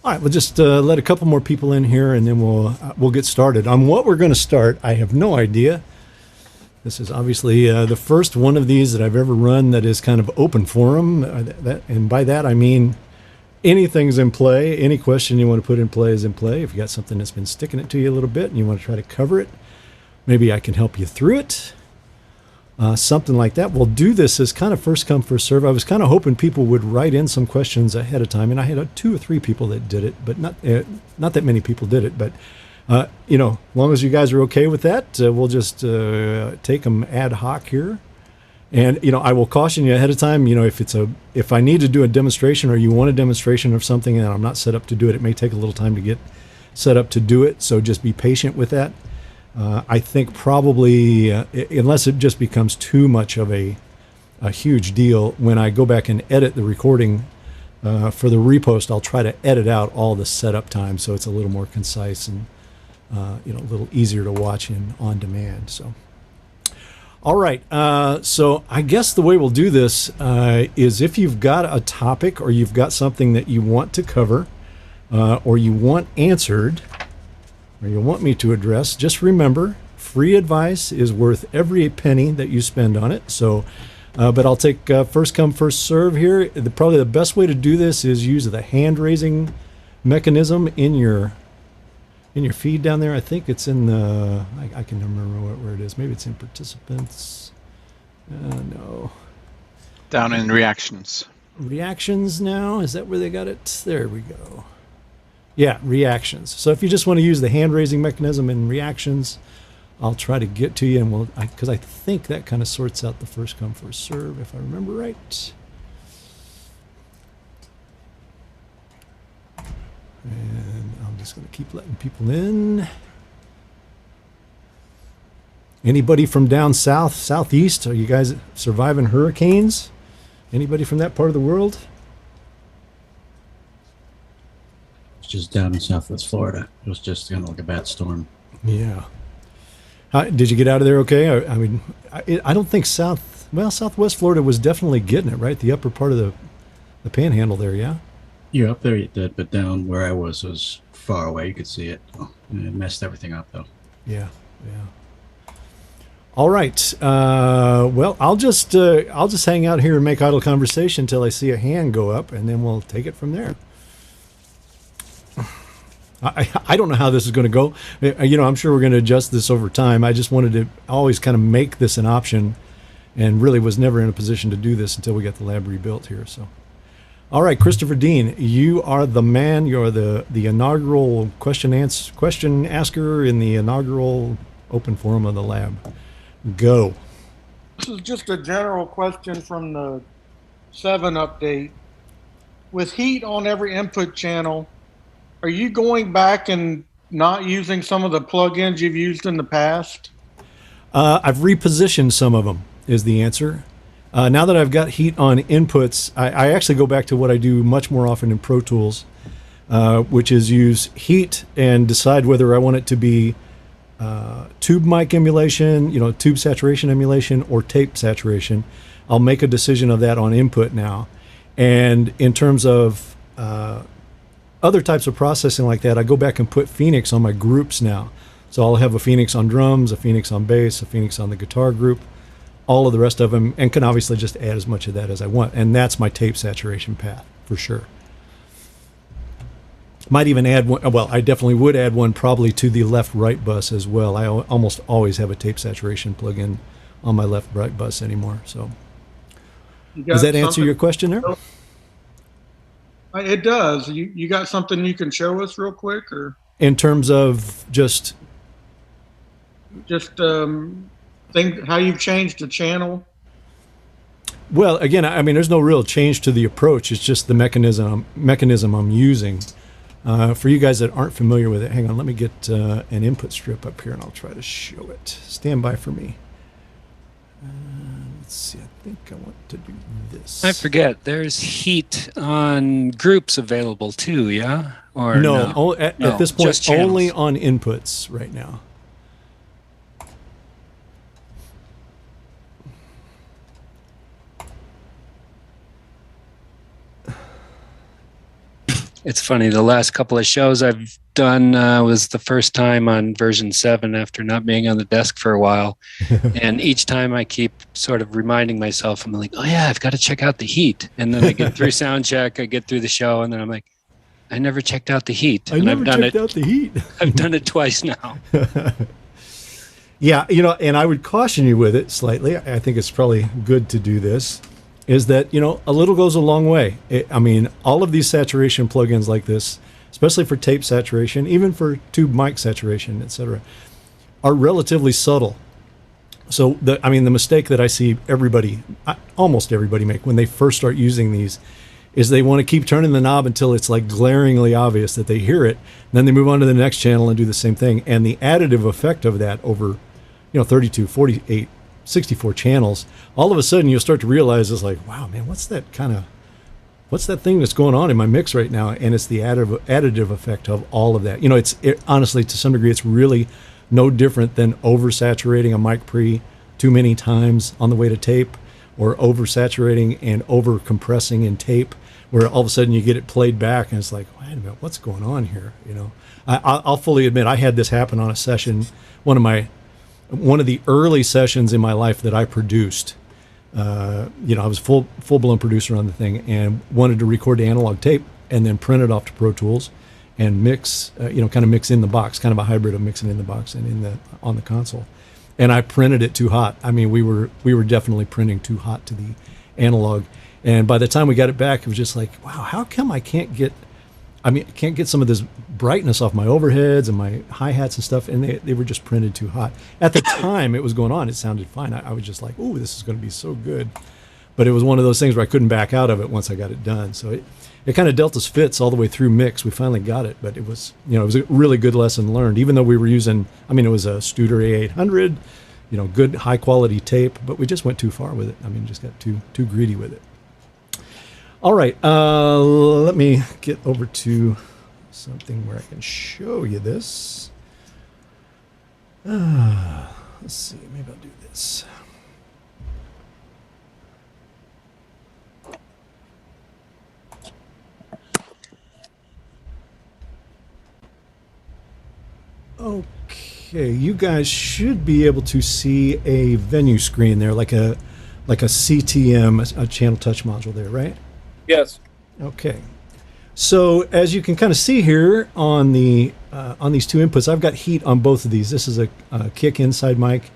All right, we'll just let a couple more people in here, and then we'll get started. On what we're going to start, I have no idea. This is obviously the first one of these that I've ever run that is kind of open forum, and by that I mean anything's in play. Any question you want to put in play is in play. If you got something that's been sticking it to you a little bit and you want to try to cover it, maybe I can help you through it. Something like that. We'll do this as kind of first come, first serve. I was kind of hoping people would write in some questions ahead of time, and I had 2 or 3 people that did it, but not that many people did it. But as long as you guys are okay with that, we'll just take them ad hoc here. And I will caution you ahead of time. If I need to do a demonstration or you want a demonstration of something and I'm not set up to do it, it may take a little time to get set up to do it. So just be patient with that. I think probably, unless it just becomes too much of a huge deal, when I go back and edit the recording for the repost, I'll try to edit out all the setup time so it's a little more concise and a little easier to watch on demand. So, all right. So I guess the way we'll do this is if you've got a topic or you've got something that you want to cover or you want answered, or you want me to address, just remember, free advice is worth every penny that you spend on it. So, but I'll take first come, first serve here. Probably the best way to do this is use the hand raising mechanism in your feed down there. I think it's in the, I can remember where it is. Maybe it's in participants. No. Down in reactions. Reactions now? Is that where they got it? There we go. Yeah, reactions. So if you just want to use the hand-raising mechanism in reactions, I'll try to get to you, and because I think that kind of sorts out the first come, first serve, if I remember right. And I'm just going to keep letting people in. Anybody from down south, southeast? Are you guys surviving hurricanes? Anybody from that part of the world? Just down in Southwest Florida. It was just kind of like a bad storm. Yeah. Did you get out of there okay? I mean, I don't think Southwest Florida was definitely getting it, right? The upper part of the panhandle there, yeah? Yeah, up there it did, but down where I was far away. You could see it. Oh, and it messed everything up, though. Yeah. All right. Well, I'll just hang out here and make idle conversation until I see a hand go up, and then we'll take it from there. I don't know how this is going to go. I'm sure we're going to adjust this over time. I just wanted to always kind of make this an option and really was never in a position to do this until we got the lab rebuilt here. So, all right, Christopher Dean, you are the man. You're the inaugural question asker in the inaugural open forum of the lab. Go. This is just a general question from the 7 update. With heat on every input channel, are you going back and not using some of the plugins you've used in the past? I've repositioned some of them, is the answer. Now that I've got heat on inputs, I actually go back to what I do much more often in Pro Tools, which is use heat and decide whether I want it to be tube mic emulation, tube saturation emulation, or tape saturation. I'll make a decision of that on input now. And in terms of other types of processing like that, I go back and put Phoenix on my groups now. So I'll have a Phoenix on drums, a Phoenix on bass, a Phoenix on the guitar group, all of the rest of them, and can obviously just add as much of that as I want. And that's my tape saturation path, for sure. Might even add one, well, I definitely would add one probably to the left-right bus as well. I almost always have a tape saturation plugin on my left-right bus anymore. So does that answer your question there? It does. You got something you can show us real quick, or in terms of just how you've changed the channel? Well, again, I mean, there's no real change to the approach. It's just the mechanism I'm using. For you guys that aren't familiar with it, hang on, let me get an input strip up here, and I'll try to show it. Stand by for me. Let's see, I think I want to do this. I forget, there's heat on groups available too, yeah? Or no? At this point, only on inputs right now. It's funny. The last couple of shows I've done was the first time on version 7 after not being on the desk for a while. And each time I keep sort of reminding myself, I'm like, oh yeah, I've got to check out the heat. And then I get through sound check, I get through the show, and then I'm like, I never checked out the heat. I never checked out the heat. I've done it twice now. Yeah, and I would caution you with it slightly. I think it's probably good to do this, is that, a little goes a long way. All of these saturation plugins like this, especially for tape saturation, even for tube mic saturation, etc., are relatively subtle. So, the mistake that I see almost everybody make when they first start using these is they want to keep turning the knob until it's like glaringly obvious that they hear it. Then they move on to the next channel and do the same thing. And the additive effect of that over, 32, 48, 64 channels, all of a sudden you'll start to realize it's like, wow, man, what's that thing that's going on in my mix right now? And it's the additive effect of all of that. Honestly, to some degree, it's really no different than oversaturating a mic pre too many times on the way to tape, or oversaturating and over compressing in tape, where all of a sudden you get it played back and it's like, wait a minute, what's going on here? I'll fully admit I had this happen on a session, one of the early sessions in my life that I produced. I was full blown producer on the thing and wanted to record the analog tape and then print it off to Pro Tools and mix, kind of mix in the box, kind of a hybrid of mixing in the box and on the console. And I printed it too hot. We were definitely printing too hot to the analog. And by the time we got it back, it was just like, wow, how come I can't get some of this brightness off my overheads and my hi-hats and stuff, and they were just printed too hot. At the time it was going on, it sounded fine. I was just like, oh, this is going to be so good. But it was one of those things where I couldn't back out of it once I got it done. So it kind of dealt us fits all the way through mix. We finally got it, but it was, it was a really good lesson learned, even though we were using, it was a Studer A800, good high quality tape, but we just went too far with it. Just got too greedy with it. All right, let me get over to something where I can show you this. Let's see, maybe I'll do this. Okay, you guys should be able to see a venue screen there, like a CTM, a channel touch module there, right? Yes. Okay. So as you can kind of see here on these two inputs, I've got heat on both of these. This is a kick inside mic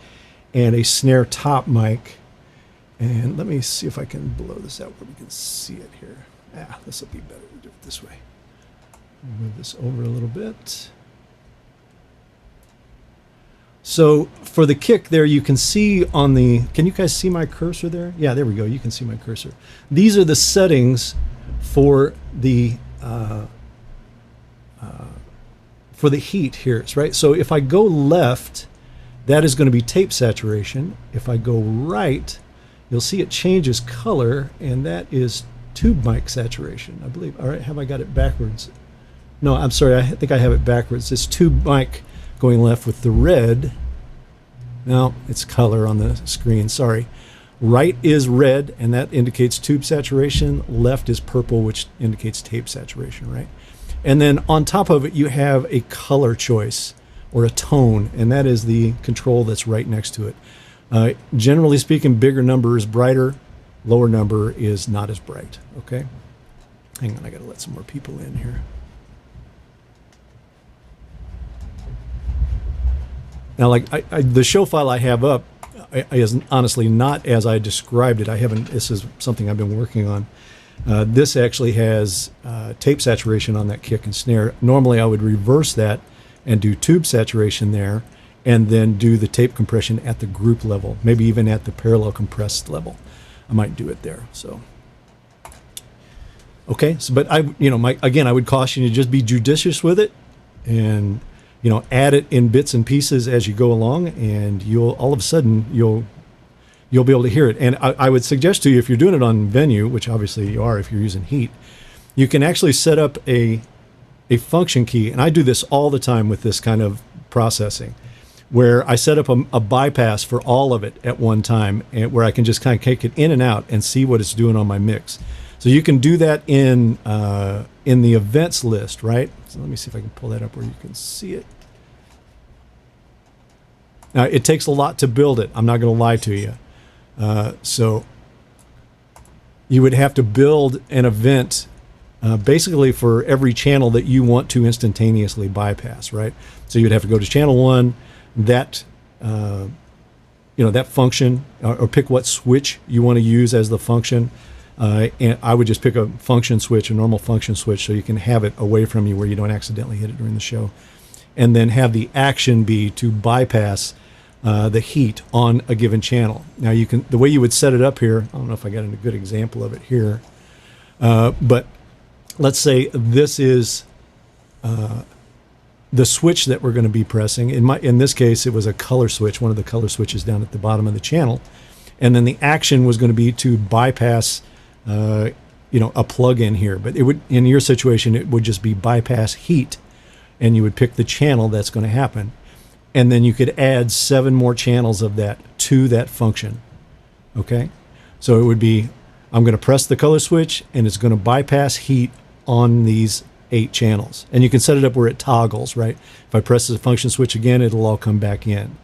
and a snare top mic. And let me see if I can blow this out where we can see it here. This will be better to do it this way. Move this over a little bit. So for the kick there, you can see can you guys see my cursor there? Yeah, there we go. You can see my cursor. These are the settings for the heat here, right? So if I go left, that is going to be tape saturation. If I go right, you'll see it changes color, and that is tube mic saturation, I believe. All right, have I got it backwards? No, I'm sorry. I think I have it backwards. It's tube mic going left with the red. No, it's color on the screen, sorry. Right is red, and that indicates tube saturation. Left is purple, which indicates tape saturation, right? And then on top of it, you have a color choice or a tone, and that is the control that's right next to it. Generally speaking, bigger number is brighter, lower number is not as bright, okay? Hang on, I gotta let some more people in here. Now, the show file I have up is honestly not as I described it. This is something I've been working on. This actually has tape saturation on that kick and snare. Normally I would reverse that and do tube saturation there, and then do the tape compression at the group level, maybe even at the parallel compressed level. I might do it there, so. Okay, so, but again, I would caution you, just be judicious with it, and add it in bits and pieces as you go along, and all of a sudden you'll be able to hear it. And I would suggest to you, if you're doing it on venue, which obviously you are if you're using heat, you can actually set up a function key. And I do this all the time with this kind of processing, where I set up a bypass for all of it at one time, and where I can just kind of kick it in and out and see what it's doing on my mix. So you can do that in the events list, right? So let me see if I can pull that up where you can see it. Now, it takes a lot to build it. I'm not going to lie to you. So you would have to build an event basically for every channel that you want to instantaneously bypass, right? So you'd have to go to channel 1, that that function, or pick what switch you want to use as the function. And I would just pick a function switch, a normal function switch, so you can have it away from you where you don't accidentally hit it during the show. And then have the action be to bypass the heat on a given channel. Now the way you would set it up here, I don't know if I got a good example of it here, but let's say this is the switch that we're going to be pressing. In this case, it was a color switch, one of the color switches down at the bottom of the channel. And then the action was going to be to bypass a plug-in here. But it would, in your situation, it would just be bypass heat. And you would pick the channel that's going to happen. And then you could add 7 more channels of that to that function. Okay? So it would be, I'm going to press the color switch, and it's going to bypass heat on these 8 channels. And you can set it up where it toggles, right? If I press the function switch again, it'll all come back in. And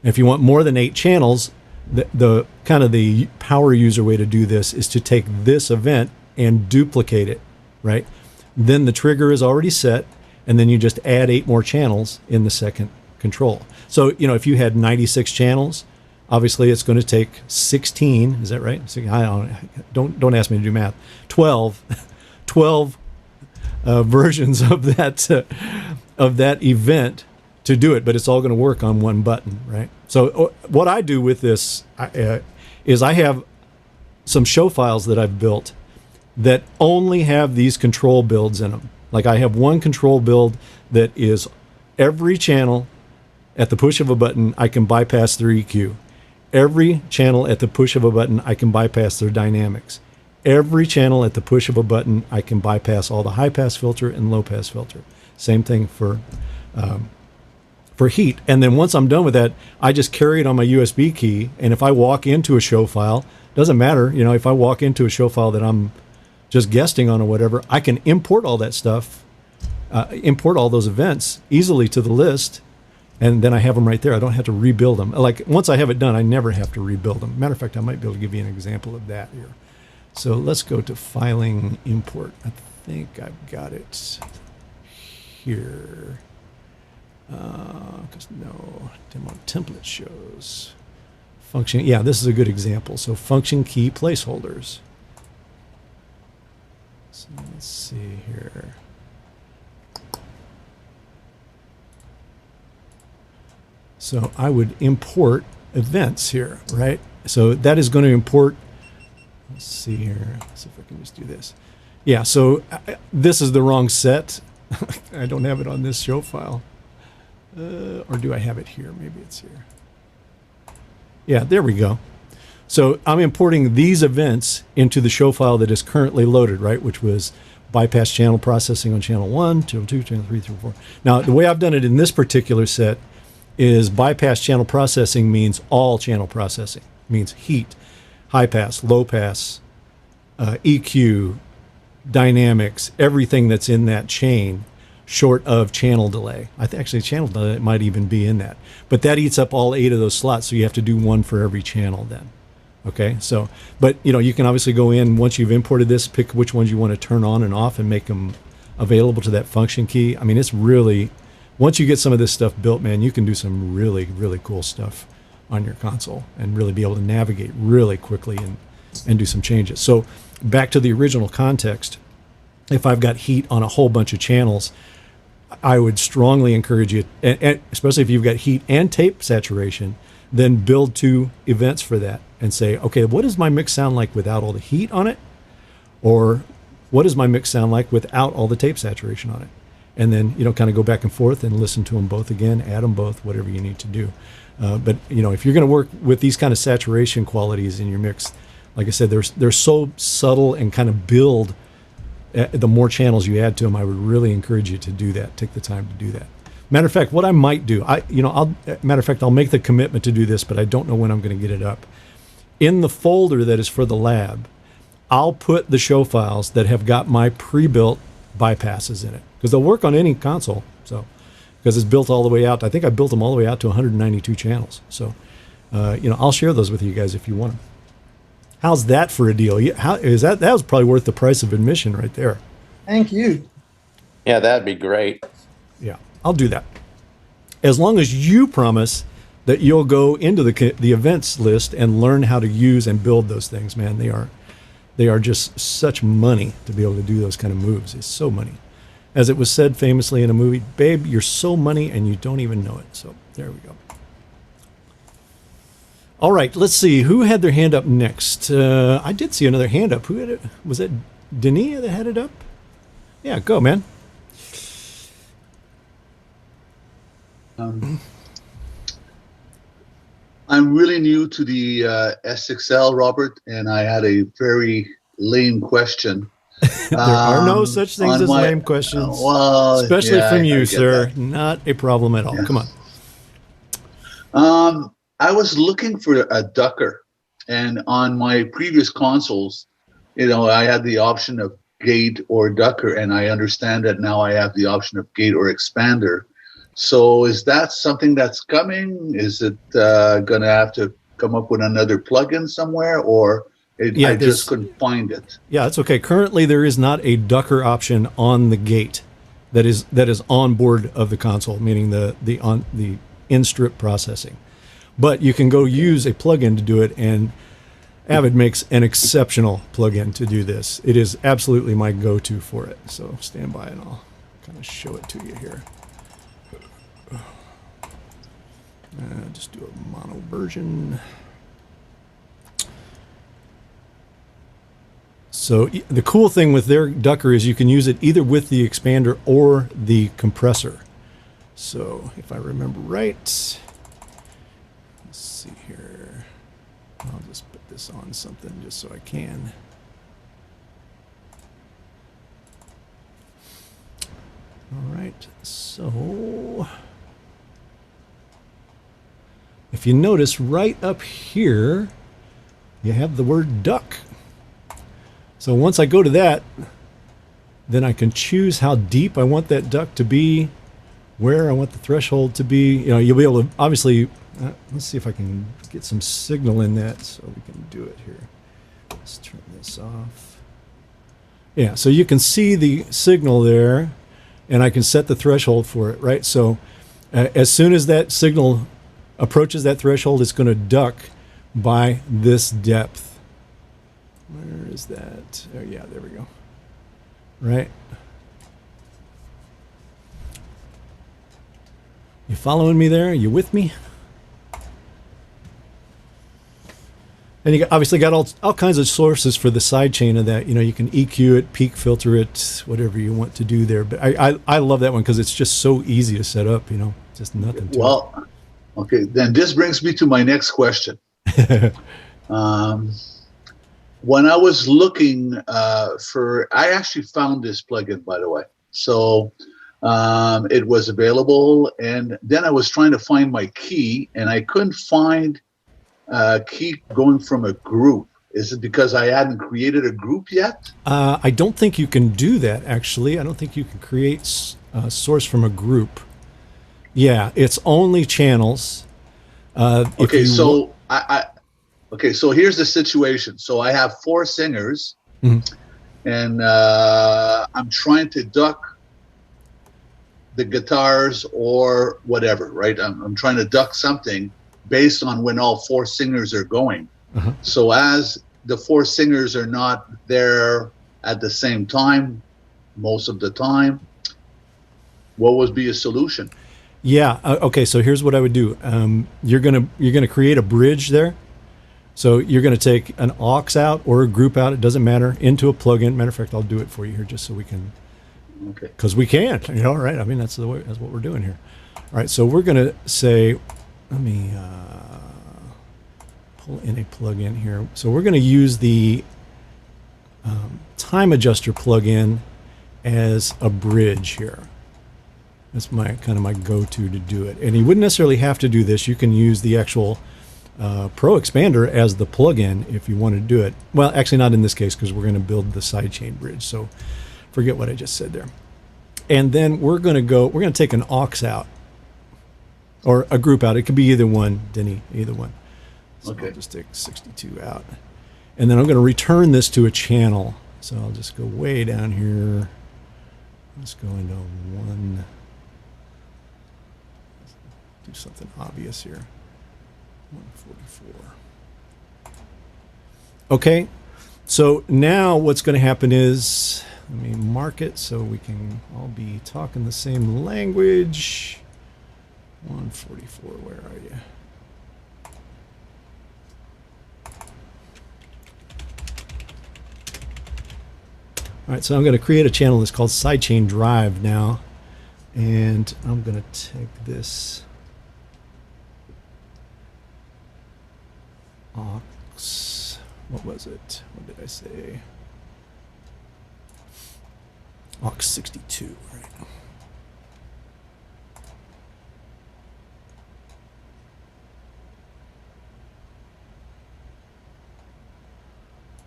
if you want more than 8 channels, the kind of the power user way to do this is to take this event and duplicate it, right? Then the trigger is already set, and then you just add 8 more channels in the second control. So, if you had 96 channels, obviously it's going to take 16, is that right? Don't ask me to do math. 12 versions of that event to do it, but it's all going to work on one button, right? So what I do with this is I have some show files that I've built that only have these control builds in them. Like I have one control build that is every channel at the push of a button, I can bypass their EQ. Every channel at the push of a button, I can bypass their dynamics. Every channel at the push of a button, I can bypass all the high pass filter and low pass filter. Same thing for heat. And then once I'm done with that, I just carry it on my USB key. And if I walk into a show file, doesn't matter, if I walk into a show file that I'm just guesting on or whatever, I can import all that stuff, import all those events easily to the list, and then I have them right there. I don't have to rebuild them. Like once I have it done, I never have to rebuild them. Matter of fact, I might be able to give you an example of that here. So let's go to filing, import. I think I've got it here. Because no, demo template shows. Function, yeah, this is a good example. So function key placeholders. So let's see here. So I would import events here, right? So that is going to import, let's see here. Let's see if I can just do this. Yeah, so this is the wrong set. I don't have it on this show file. Or do I have it here? Maybe it's here. Yeah, there we go. So I'm importing these events into the show file that is currently loaded, right? Which was bypass channel processing on channel 1, channel 2, channel 3, channel 4. Now, the way I've done it in this particular set is bypass channel processing means all channel processing. Means heat, high pass, low pass, EQ, dynamics, everything that's in that chain, short of channel delay. Actually, channel delay might even be in that. But that eats up all 8 of those slots, so you have to do one for every channel then. Okay, so, but you can obviously go in, once you've imported this, pick which ones you want to turn on and off and make them available to that function key. I mean, it's really, once you get some of this stuff built, man, you can do some really, really cool stuff on your console and really be able to navigate really quickly and do some changes. So back to the original context, if I've got heat on a whole bunch of channels, I would strongly encourage you, and especially if you've got heat and tape saturation, then build 2 events for that and say, okay, what does my mix sound like without all the heat on it? Or what does my mix sound like without all the tape saturation on it? And then, kind of go back and forth and listen to them both again, add them both, whatever you need to do. But, if you're going to work with these kind of saturation qualities in your mix, like I said, they're so subtle and kind of build. The more channels you add to them, I would really encourage you to do that. Take the time to do that. Matter of fact, what I might do, I'll make the commitment to do this, but I don't know when I'm going to get it up. In the folder that is for the lab, I'll put the show files that have got my pre-built bypasses in it because they'll work on any console. So, because it's built all the way out. I think I built them all the way out to 192 channels. So, I'll share those with you guys if you want them. How's that for a deal? How is that? That was probably worth the price of admission right there. Thank you. Yeah, that'd be great. Yeah, I'll do that. As long as you promise that you'll go into the events list and learn how to use and build those things, man. They are just such money to be able to do those kind of moves. It's so money. As it was said famously in a movie, babe, you're so money and you don't even know it. So there we go. All right, let's see. Who had their hand up next? I did see another hand up. Who had it? Was it Denis that had it up? Yeah, go, man. I'm really new to the SXL, Robert, and I had a very lame question. There are no such things as lame questions. Well, especially yeah, from I you, get sir. that. Not a problem at all. Yeah. Come on. I was looking for a ducker, and on my previous consoles, I had the option of gate or ducker, and I understand that now I have the option of gate or expander. So is that something that's coming? Is it going to have to come up with another plugin somewhere, or I just couldn't find it? Yeah, it's okay. Currently, there is not a ducker option on the gate that is on board of the console, meaning the in-strip processing. But you can go use a plugin to do it, and Avid makes an exceptional plugin to do this. It is absolutely my go-to for it. So stand by and I'll kind of show it to you here. Just do a mono version. So the cool thing with their ducker is you can use it either with the expander or the compressor. So if I remember right, let's see here. I'll just put this on something just so I can. All right, so if you notice right up here, you have the word duck. So once I go to that, then I can choose how deep I want that duck to be, where I want the threshold to be. You'll be able to, obviously, let's see if I can get some signal in that so we can do it here. Let's turn this off. Yeah, so you can see the signal there, and I can set the threshold for it, right? So as soon as that signal approaches that threshold, it's going to duck by this depth. Where is that? Oh, yeah, there we go. Right. You following me there? You with me? And you obviously got all kinds of sources for the side chain of that. You can EQ it, peak filter it, whatever you want to do there. But I love that one because it's just so easy to set up. Just nothing to it. Okay, then this brings me to my next question. When I was looking I actually found this plugin, by the way. So it was available, and then I was trying to find my key, and I couldn't find a key going from a group. Is it because I hadn't created a group yet? I don't think you can do that, actually. I don't think you can create a source from a group. Yeah, it's only channels. Okay, so Okay, so here's the situation. So I have 4 singers, and I'm trying to duck the guitars or whatever, right? I'm trying to duck something based on when all 4 singers are going. So as the 4 singers are not there at the same time, most of the time, what would be a solution? Yeah. Okay. So here's what I would do. You're gonna create a bridge there. So you're going to take an aux out or a group out, it doesn't matter, into a plugin. Matter of fact, I'll do it for you here just so we can, because we can, right? I mean, that's what we're doing here. All right, so we're going to say, let me pull in a plugin here. So we're going to use the time adjuster plugin as a bridge here. That's my go-to to do it. And you wouldn't necessarily have to do this. You can use the actual Pro Expander as the plugin if you want to do it. Well, actually not in this case because we're going to build the sidechain bridge. So forget what I just said there. And then we're going to take an aux out or a group out. It could be either one, Denny, either one. So Okay. I'll just take 62 out. And then I'm going to return this to a channel. So I'll just go way down here. Let's go into one. Do something obvious here. 144. Okay. So now what's going to happen is, let me mark it so we can all be talking the same language. 144, where are you? All right, so I'm going to create a channel that's called Sidechain Drive now. And I'm going to take this aux. What was it? What did I say? Aux 62, right?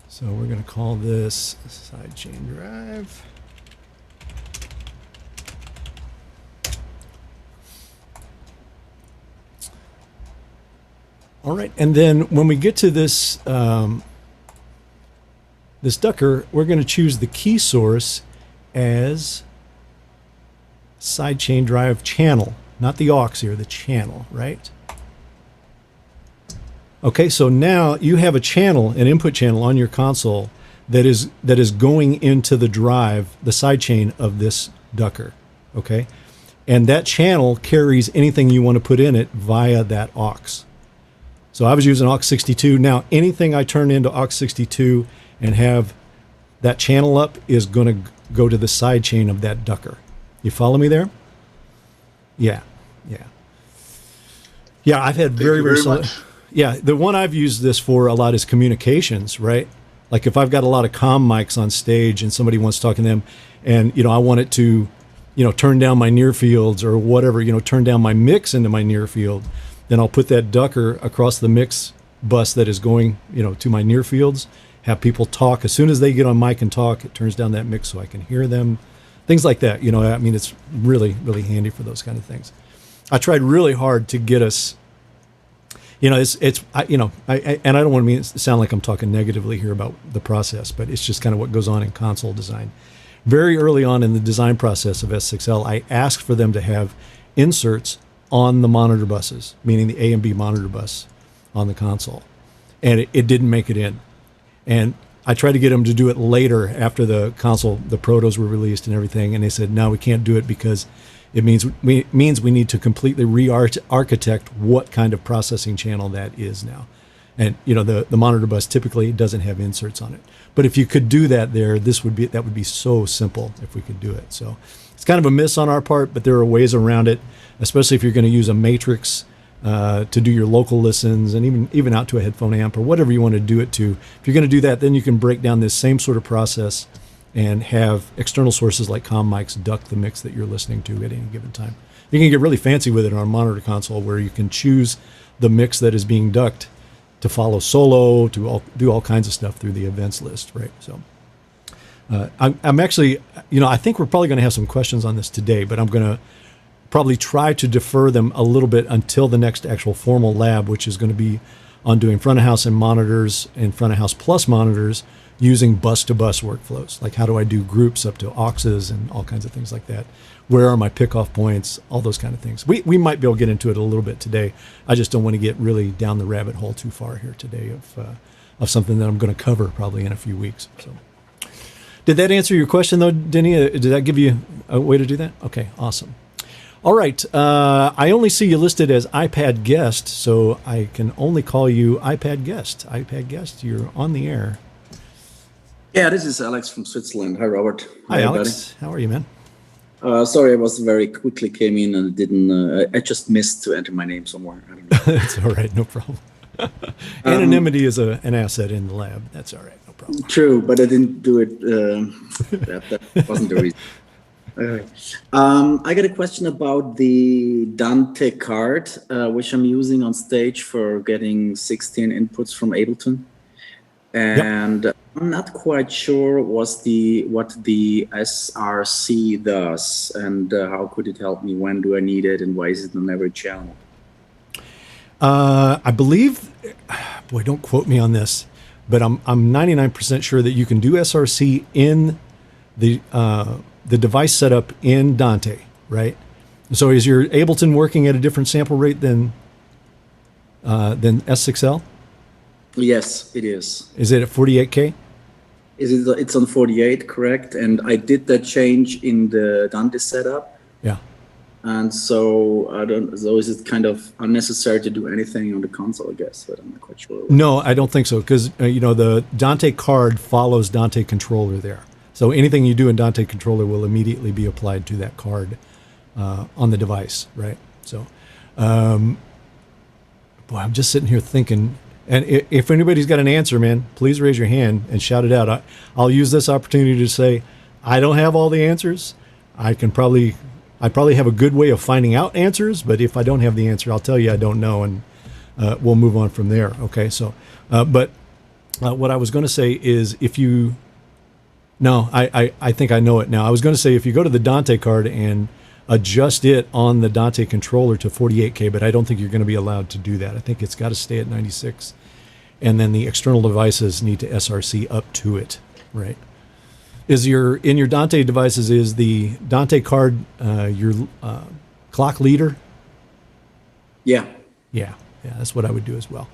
So we're going to call this Sidechain Drive. All right, and then when we get to this this ducker, we're going to choose the key source as Sidechain Drive channel, not the aux here, the channel, right? Okay, so now you have a channel, an input channel on your console that is going into the drive, the sidechain of this ducker, okay? And that channel carries anything you want to put in it via that aux. So I was using aux 62. Now anything I turn into aux 62 and have that channel up is going to go to the sidechain of that ducker. You follow me there? Yeah, yeah. Yeah, I've had very much. Yeah, the one I've used this for a lot is communications, right? Like if I've got a lot of comm mics on stage and somebody wants to talk to them and, I want it to, turn down my near fields or whatever, turn down my mix into my near field, then I'll put that ducker across the mix bus that is going, to my near fields, have people talk. As soon as they get on mic and talk, it turns down that mix so I can hear them. Things like that, it's really, really handy for those kind of things. I tried really hard to get us, and I don't want to sound like I'm talking negatively here about the process, but it's just kind of what goes on in console design. Very early on in the design process of S6L, I asked for them to have inserts on the monitor buses, meaning the A and B monitor bus on the console. And it didn't make it in. And I tried to get them to do it later after the console, the protos were released and everything. And they said, no, we can't do it because it means we need to completely re-architect what kind of processing channel that is now. And the monitor bus typically doesn't have inserts on it. But if you could do that there, that would be so simple if we could do it. So it's kind of a miss on our part, but there are ways around it, especially if you're going to use a matrix to do your local listens and even out to a headphone amp or whatever you want to do it to. If you're going to do that, then you can break down this same sort of process and have external sources like comm mics duck the mix that you're listening to at any given time. You can get really fancy with it on a monitor console where you can choose the mix that is being ducked to follow solo, to do all kinds of stuff through the events list, right? So I'm actually, I think we're probably going to have some questions on this today, but I'm going to probably try to defer them a little bit until the next actual formal lab, which is going to be on doing front of house and monitors and front of house plus monitors using bus-to-bus workflows. Like how do I do groups up to auxes and all kinds of things like that? Where are my pickoff points? All those kind of things. We might be able to get into it a little bit today. I just don't want to get really down the rabbit hole too far here today of something that I'm going to cover probably in a few weeks. So, did that answer your question though, Denny? Did that give you a way to do that? Okay, awesome. All right. I only see you listed as iPad guest, so I can only call you iPad guest. iPad guest, you're on the air. Yeah, this is Alex from Switzerland. Hi, Robert. Hi, Alex. How are you, man? Sorry, I was very quickly came in and didn't. I just missed to enter my name somewhere. I don't know. That's all right, no problem. Anonymity is an asset in the lab. That's all right, no problem. True, but I didn't do it. That wasn't the reason. I got a question about the Dante card, which I'm using on stage for getting 16 inputs from Ableton. And I'm not quite sure what the SRC does and how could it help me? When do I need it, and why is it on every channel? I believe, boy, don't quote me on this, but I'm 99% sure that you can do SRC in the device setup in Dante, right? So is your Ableton working at a different sample rate than S6L? Yes, it is. Is it at 48K? It's on 48, correct? And I did that change in the Dante setup. Yeah. And so so is it kind of unnecessary to do anything on the console, I guess, but I'm not quite sure. No, I don't think so, because the Dante card follows Dante controller there. So anything you do in Dante controller will immediately be applied to that card on the device, right? So, boy, I'm just sitting here thinking, and if anybody's got an answer, man, please raise your hand and shout it out. I'll use this opportunity to say, I don't have all the answers. I probably have a good way of finding out answers, but if I don't have the answer, I'll tell you I don't know, and we'll move on from there. Okay, so, but what I was going to say is I think I know it now. I was going to say if you go to the Dante card and adjust it on the Dante controller to 48K, but I don't think you're going to be allowed to do that. I think it's got to stay at 96, and then the external devices need to SRC up to it, right? In your Dante devices, is the Dante card your clock leader? Yeah. Yeah, that's what I would do as well.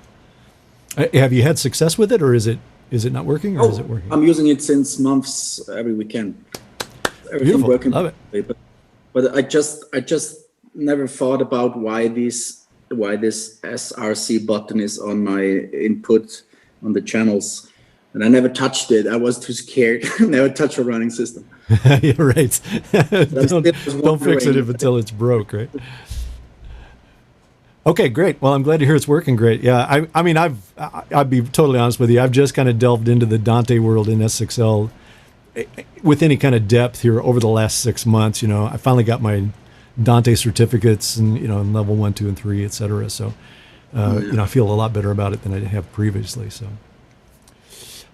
Have you had success with it, or is it not working, or is it working? I'm using it since months, every weekend. Beautiful. Working. Love it. But I just never thought about why this SRC button is on my input on the channels. And I never touched it. I was too scared. Never touch a running system. You're right. don't fix it until it's broke, right? Okay, great. Well, I'm glad to hear it's working great. Yeah, I mean, I'll be totally honest with you. I've just kind of delved into the Dante world in S6L with any kind of depth here over the last 6 months. I finally got my Dante certificates and, in level 1, 2, and 3, et cetera. So, I feel a lot better about it than I have previously. So,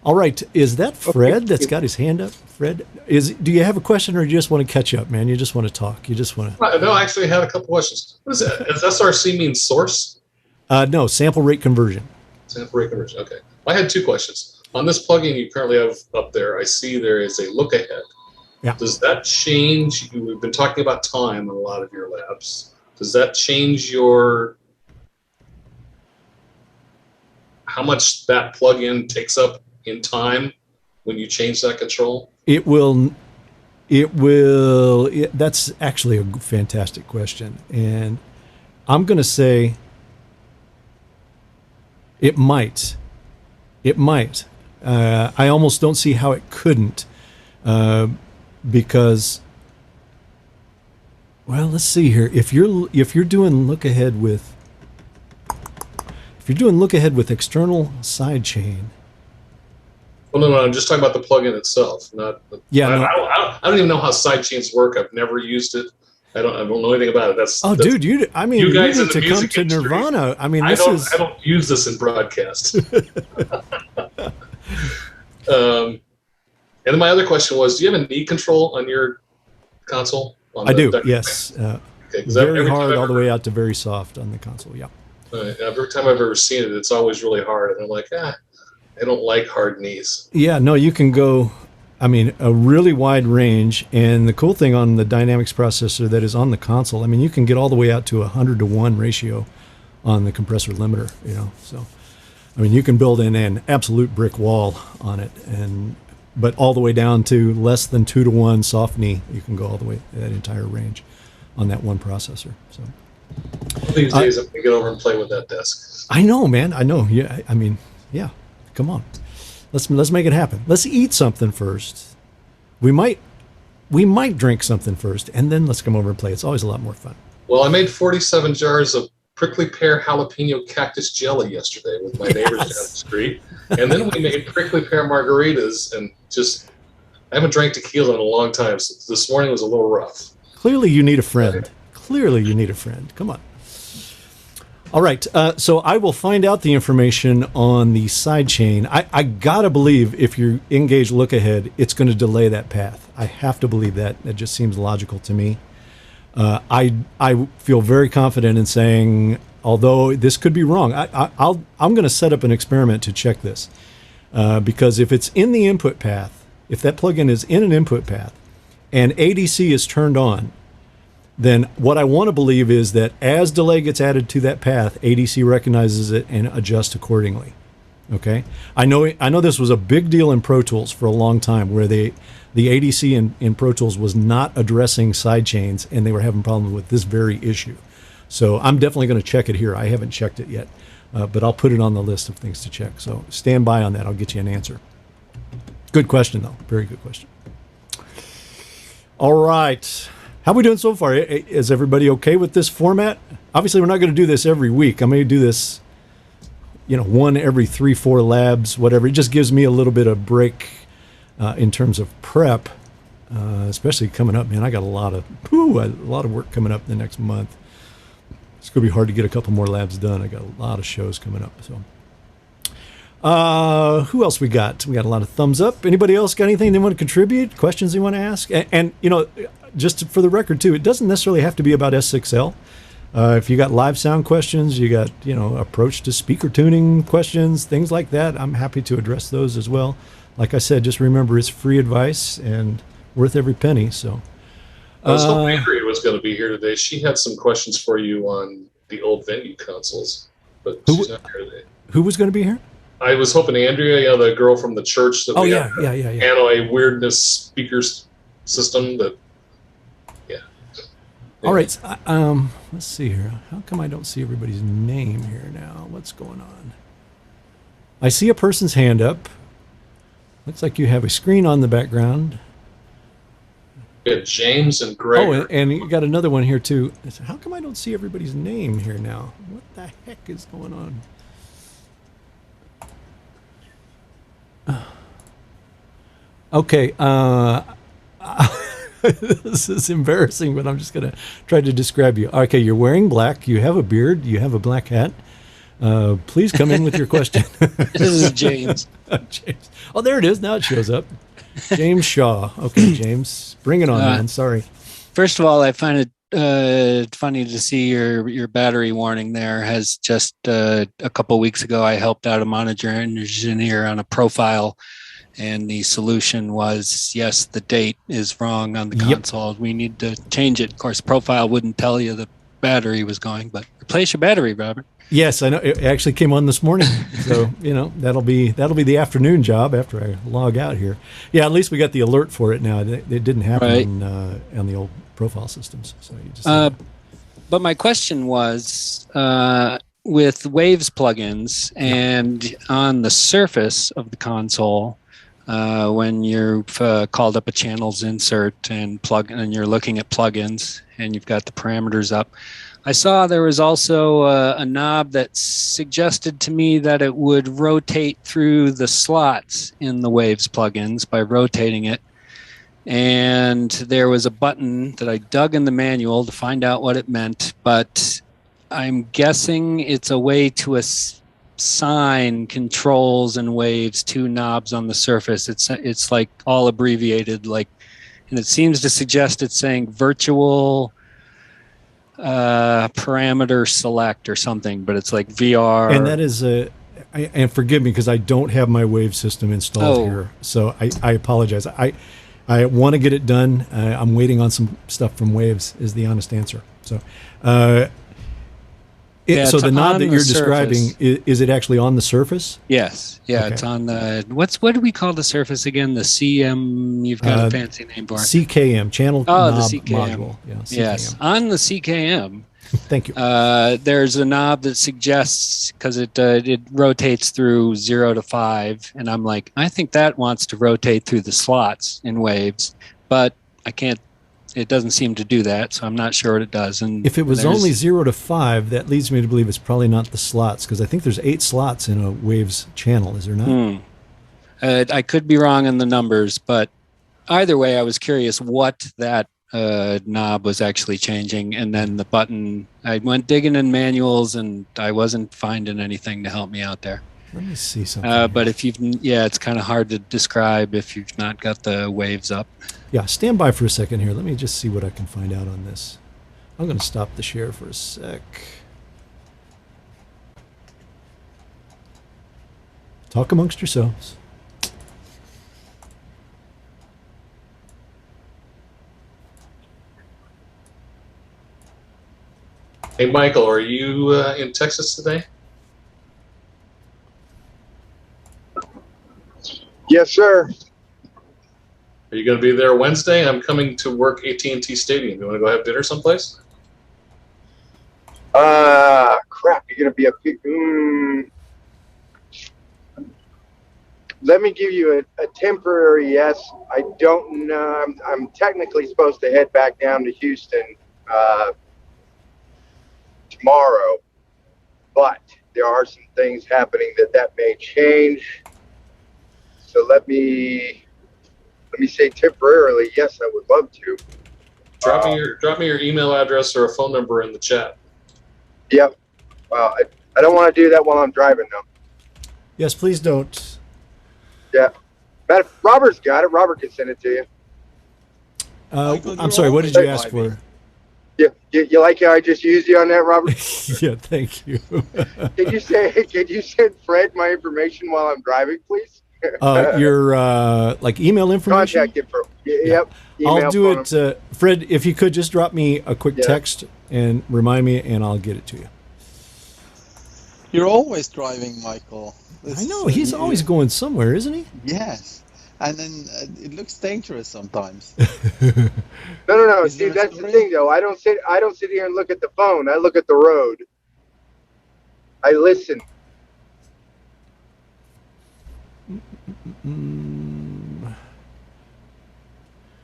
all right. Is that Fred that's got his hand up? Fred, do you have a question, or do you just want to catch up, man? You just want to talk. You just want to. No, I actually had a couple questions. What is that? Does SRC mean source? No, sample rate conversion. Sample rate conversion. Okay. I had two questions. On this plugin you currently have up there, I see there is a look ahead. Yeah. Does that change? We've been talking about time in a lot of your labs. Does that change how much that plugin takes up in time when you change that control? It will. That's actually a fantastic question, and I'm going to say it might. It might. I almost don't see how it couldn't, because, well, let's see here. If you're doing look ahead with external sidechain. Well, no, I'm just talking about the plugin itself. I don't even know how sidechains work. I've never used it. I don't know anything about it. That's dude, you guys need to come to Nirvana. I mean, I don't use this in broadcast. And then my other question was, do you have a knee control on your console? I do, yes. Okay, very hard all the way out to very soft on the console, yeah. Every time I've ever seen it, it's always really hard. And I'm like, I don't like hard knees. Yeah, no, you can go, a really wide range. And the cool thing on the Dynamics processor that is on the console, you can get all the way out to 100-to-1 ratio on the compressor limiter, So, you can build in an absolute brick wall on it, but all the way down to less than 2-to-1 soft knee. You can go all the way that entire range on that one processor. So one of these days I'm going to get over and play with that desk. I know, man. I know. Yeah. Yeah. Come on. Let's make it happen. Let's eat something first. We might drink something first, and then let's come over and play. It's always a lot more fun. Well, I made 47 jars of prickly pear jalapeno cactus jelly yesterday with my neighbors down the street. And then we made prickly pear margaritas and just I haven't drank tequila in a long time, so this morning was a little rough. Clearly, you need a friend. Clearly, you need a friend. Come on. All right. So I will find out the information on the sidechain. I got to believe if you engage look ahead, it's going to delay that path. I have to believe that. It just seems logical to me. I feel very confident in saying, although this could be wrong, I'm going to set up an experiment to check this. Because if it's in the input path, if that plugin is in an input path and ADC is turned on, then what I want to believe is that as delay gets added to that path, ADC recognizes it and adjusts accordingly. Okay? I know this was a big deal in Pro Tools for a long time, where the ADC in Pro Tools was not addressing sidechains, and they were having problems with this very issue. So I'm definitely going to check it here. I haven't checked it yet, but I'll put it on the list of things to check. So stand by on that. I'll get you an answer. Good question, though. Very good question. All right. How are we doing so far? Is everybody okay with this format? Obviously, we're not going to do this every week. I'm going to do this, one every 3-4 labs, whatever. It just gives me a little bit of break in terms of prep, especially coming up, man. I got a lot of work coming up the next month. It's going to be hard to get a couple more labs done. I got a lot of shows coming up. So, who else we got? We got a lot of thumbs up. Anybody else got anything they want to contribute? Questions they want to ask? And just for the record too, it doesn't necessarily have to be about S6L. If you got live sound questions, you got, approach to speaker tuning questions, things like that, I'm happy to address those as well. Like I said, just remember it's free advice and worth every penny. So I was hoping Andrea was going to be here today. She had some questions for you on the old venue consoles, but she's not here today. Who was going to be here? I was hoping Andrea, the girl from the church that yeah. Hanoi weirdness speakers system that. All right, let's see here. How come I don't see everybody's name here now? What's going on? I see a person's hand up. Looks like you have a screen on the background. Yeah, James and Greg. Oh, and you got another one here too. How come I don't see everybody's name here now? What the heck is going on? Okay, this is embarrassing, but I'm just going to try to describe you. Okay, you're wearing black. You have a beard. You have a black hat. Please come in with your question. This is James. James. Oh, there it is. Now it shows up. James Shaw. Okay, James. Bring it on, man. Sorry. First of all, I find it funny to see your battery warning there. Has just a couple weeks ago, I helped out a monitor engineer on a profile. And the solution was, yes, the date is wrong on the console. We need to change it. Of course, profile wouldn't tell you the battery was going, but replace your battery, Robert. Yes, I know. It actually came on this morning. So, that'll be the afternoon job after I log out here. Yeah, at least we got the alert for it now. It didn't happen on the old profile systems. So you just but my question was, with Waves plugins and on the surface of the console, when you've called up a channels insert and you're looking at plugins and you've got the parameters up, I saw there was also a knob that suggested to me that it would rotate through the slots in the Waves plugins by rotating it. And there was a button that I dug in the manual to find out what it meant, but I'm guessing it's a way to assign controls and waves to knobs on the surface. It's like all abbreviated, and it seems to suggest it's saying virtual parameter select or something, but it's like VR. And that is and forgive me because I don't have my wave system installed here, so I apologize. I want to get it done. I'm waiting on some stuff from Waves is the honest answer. So so the knob that you're describing, is it actually on the surface? Yes. Yeah, okay. It's on the, what do we call the surface again? The CM, you've got a fancy name for it. CKM, channel knob module. Yeah, CKM. Yes, on the CKM. Thank you. There's a knob that suggests, because it rotates through 0 to 5, and I'm like, I think that wants to rotate through the slots in Waves, but I can't. It doesn't seem to do that, so I'm not sure what it does. And if it was only 0 to 5, that leads me to believe it's probably not the slots, because I think there's 8 slots in a Waves channel. Is there not? I could be wrong in the numbers, but either way, I was curious what that knob was actually changing, and then the button. I went digging in manuals, and I wasn't finding anything to help me out there. Let me see something. But if you've, it's kind of hard to describe if you've not got the waves up. Yeah, stand by for a second here. Let me just see what I can find out on this. I'm going to stop the share for a sec. Talk amongst yourselves. Hey, Michael, are you in Texas today? Yes, sir. Are you going to be there Wednesday? I'm coming to work AT&T Stadium. You want to go have dinner someplace? Crap, you're gonna be a big. Let me give you a temporary yes. I don't know. I'm technically supposed to head back down to Houston tomorrow, but there are some things happening that may change. So let me say temporarily, yes, I would love to. Drop me your email address or a phone number in the chat. Yep. Well, I don't want to do that while I'm driving though. Yes, please don't. Yeah. Robert's got it. Robert can send it to you. I'm sorry, what did you ask for? Yeah, you like how I just used you on that, Robert? Yeah, thank you. Can you send Fred my information while I'm driving, please? Your like email information? Contact info. Yep. I'll do it. Fred, if you could just drop me a quick text and remind me, and I'll get it to you. You're always driving, Michael. I know, he's always going somewhere, isn't he? Yes. And then it looks dangerous sometimes. No. See, that's the thing, though. I don't sit here and look at the phone. I look at the road. I listen.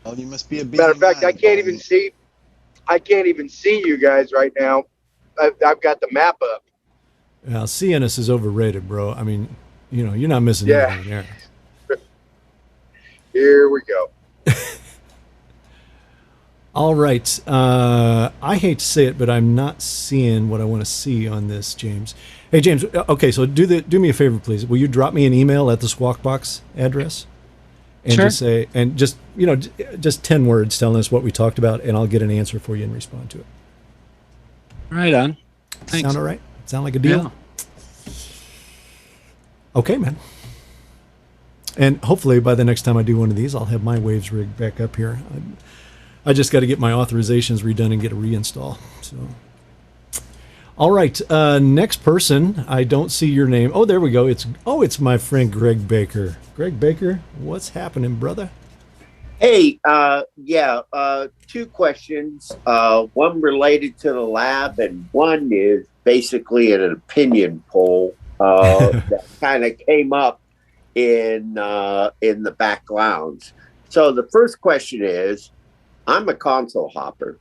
Oh, you must be a busy Matter of fact, man, I can't even see you guys right now. I've got the map up. Well, seeing us is overrated, bro. I mean, you're not missing anything there. Here we go. All right. I hate to say it, but I'm not seeing what I want to see on this, James. Hey, James. Okay, so do me a favor, please. Will you drop me an email at the Squawk Box address? And sure. just say, and just 10 words telling us what we talked about, and I'll get an answer for you and respond to it. Right on. Thanks. Sound all right? Sound like a deal? Yeah. Okay, man. And hopefully by the next time I do one of these, I'll have my waves rig back up here. I just got to get my authorizations redone and get a reinstall. So, all right. Next person. I don't see your name. Oh, there we go. It's my friend Greg Baker. Greg Baker, what's happening, brother? Hey, two questions. One related to the lab, and one is basically an opinion poll that kind of came up in the back lounge. So the first question is, I'm a console hopper,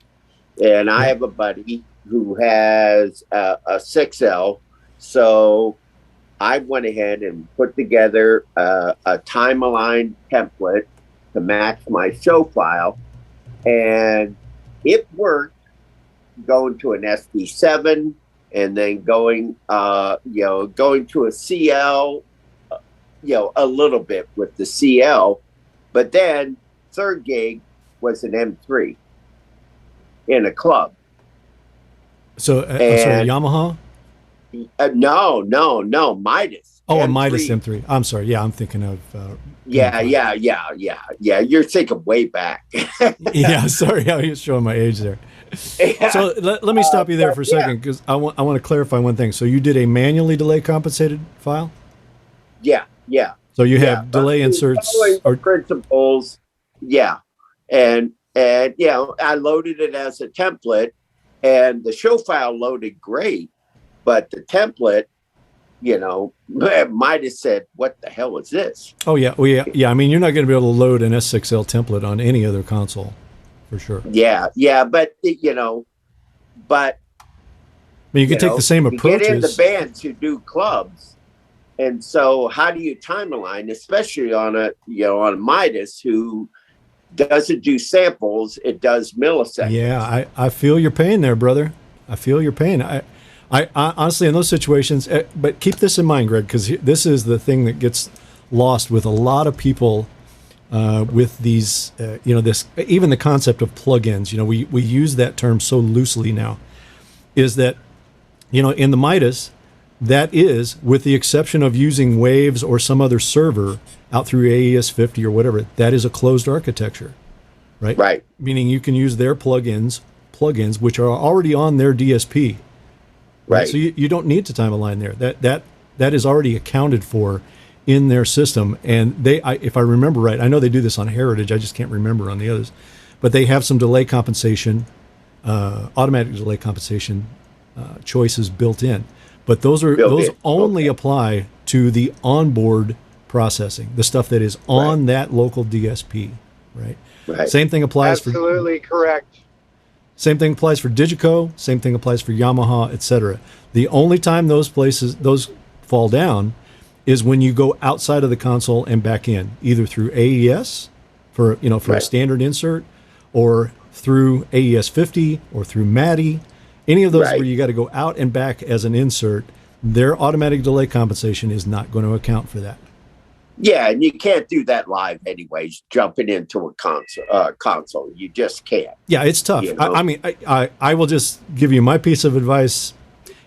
and I have a buddy who has a 6L. So I went ahead and put together a time-aligned template to match my show file, and it worked going to an SD7 and then going to a CL, a little bit with the CL, but then third gig was an M3 in a club. So, sorry, Yamaha? No, Midas. Oh, M3. a Midas M3. I'm sorry. Yeah, I'm thinking of. Yeah. You're thinking way back. Yeah, sorry, I was showing my age there. Yeah. So let me stop you there for a second, because I want to clarify one thing. So you did a manually delay compensated file? Yeah. So you have delay inserts or principles. Yeah. And I loaded it as a template, and the show file loaded great, but the template, might have said, what the hell is this? Oh, yeah. Well, yeah. I mean, you're not going to be able to load an S6L template on any other console, for sure. Yeah. But, but. I mean, you can take the same approaches. Get into bands who do clubs. And so how do you time align, especially on a Midas who, doesn't do samples, it does milliseconds. Yeah, I feel your pain there, brother. I feel your pain. I honestly, in those situations, but keep this in mind, Greg, because this is the thing that gets lost with a lot of people with these, this, even the concept of plugins. We use that term so loosely now, is that, in the Midas, that is, with the exception of using Waves or some other server out through AES 50 or whatever, that is a closed architecture, right? Right. Meaning you can use their plugins, which are already on their DSP. Right. So you don't need to time align there. That is already accounted for in their system. And if I remember right, I know they do this on Heritage. I just can't remember on the others. But they have some delay compensation, automatic delay compensation choices built in. But those only apply to the onboard processing, the stuff that is on that local DSP, right? Right. Same thing applies for Absolutely correct. Same thing applies for Digico. Same thing applies for Yamaha, etc. The only time those fall down is when you go outside of the console and back in, either through AES for a standard insert, or through AES 50 or through MADI. Any of those where you got to go out and back as an insert, their automatic delay compensation is not going to account for that. Yeah, and you can't do that live anyways, jumping into a console. You just can't. Yeah, it's tough. I will just give you my piece of advice.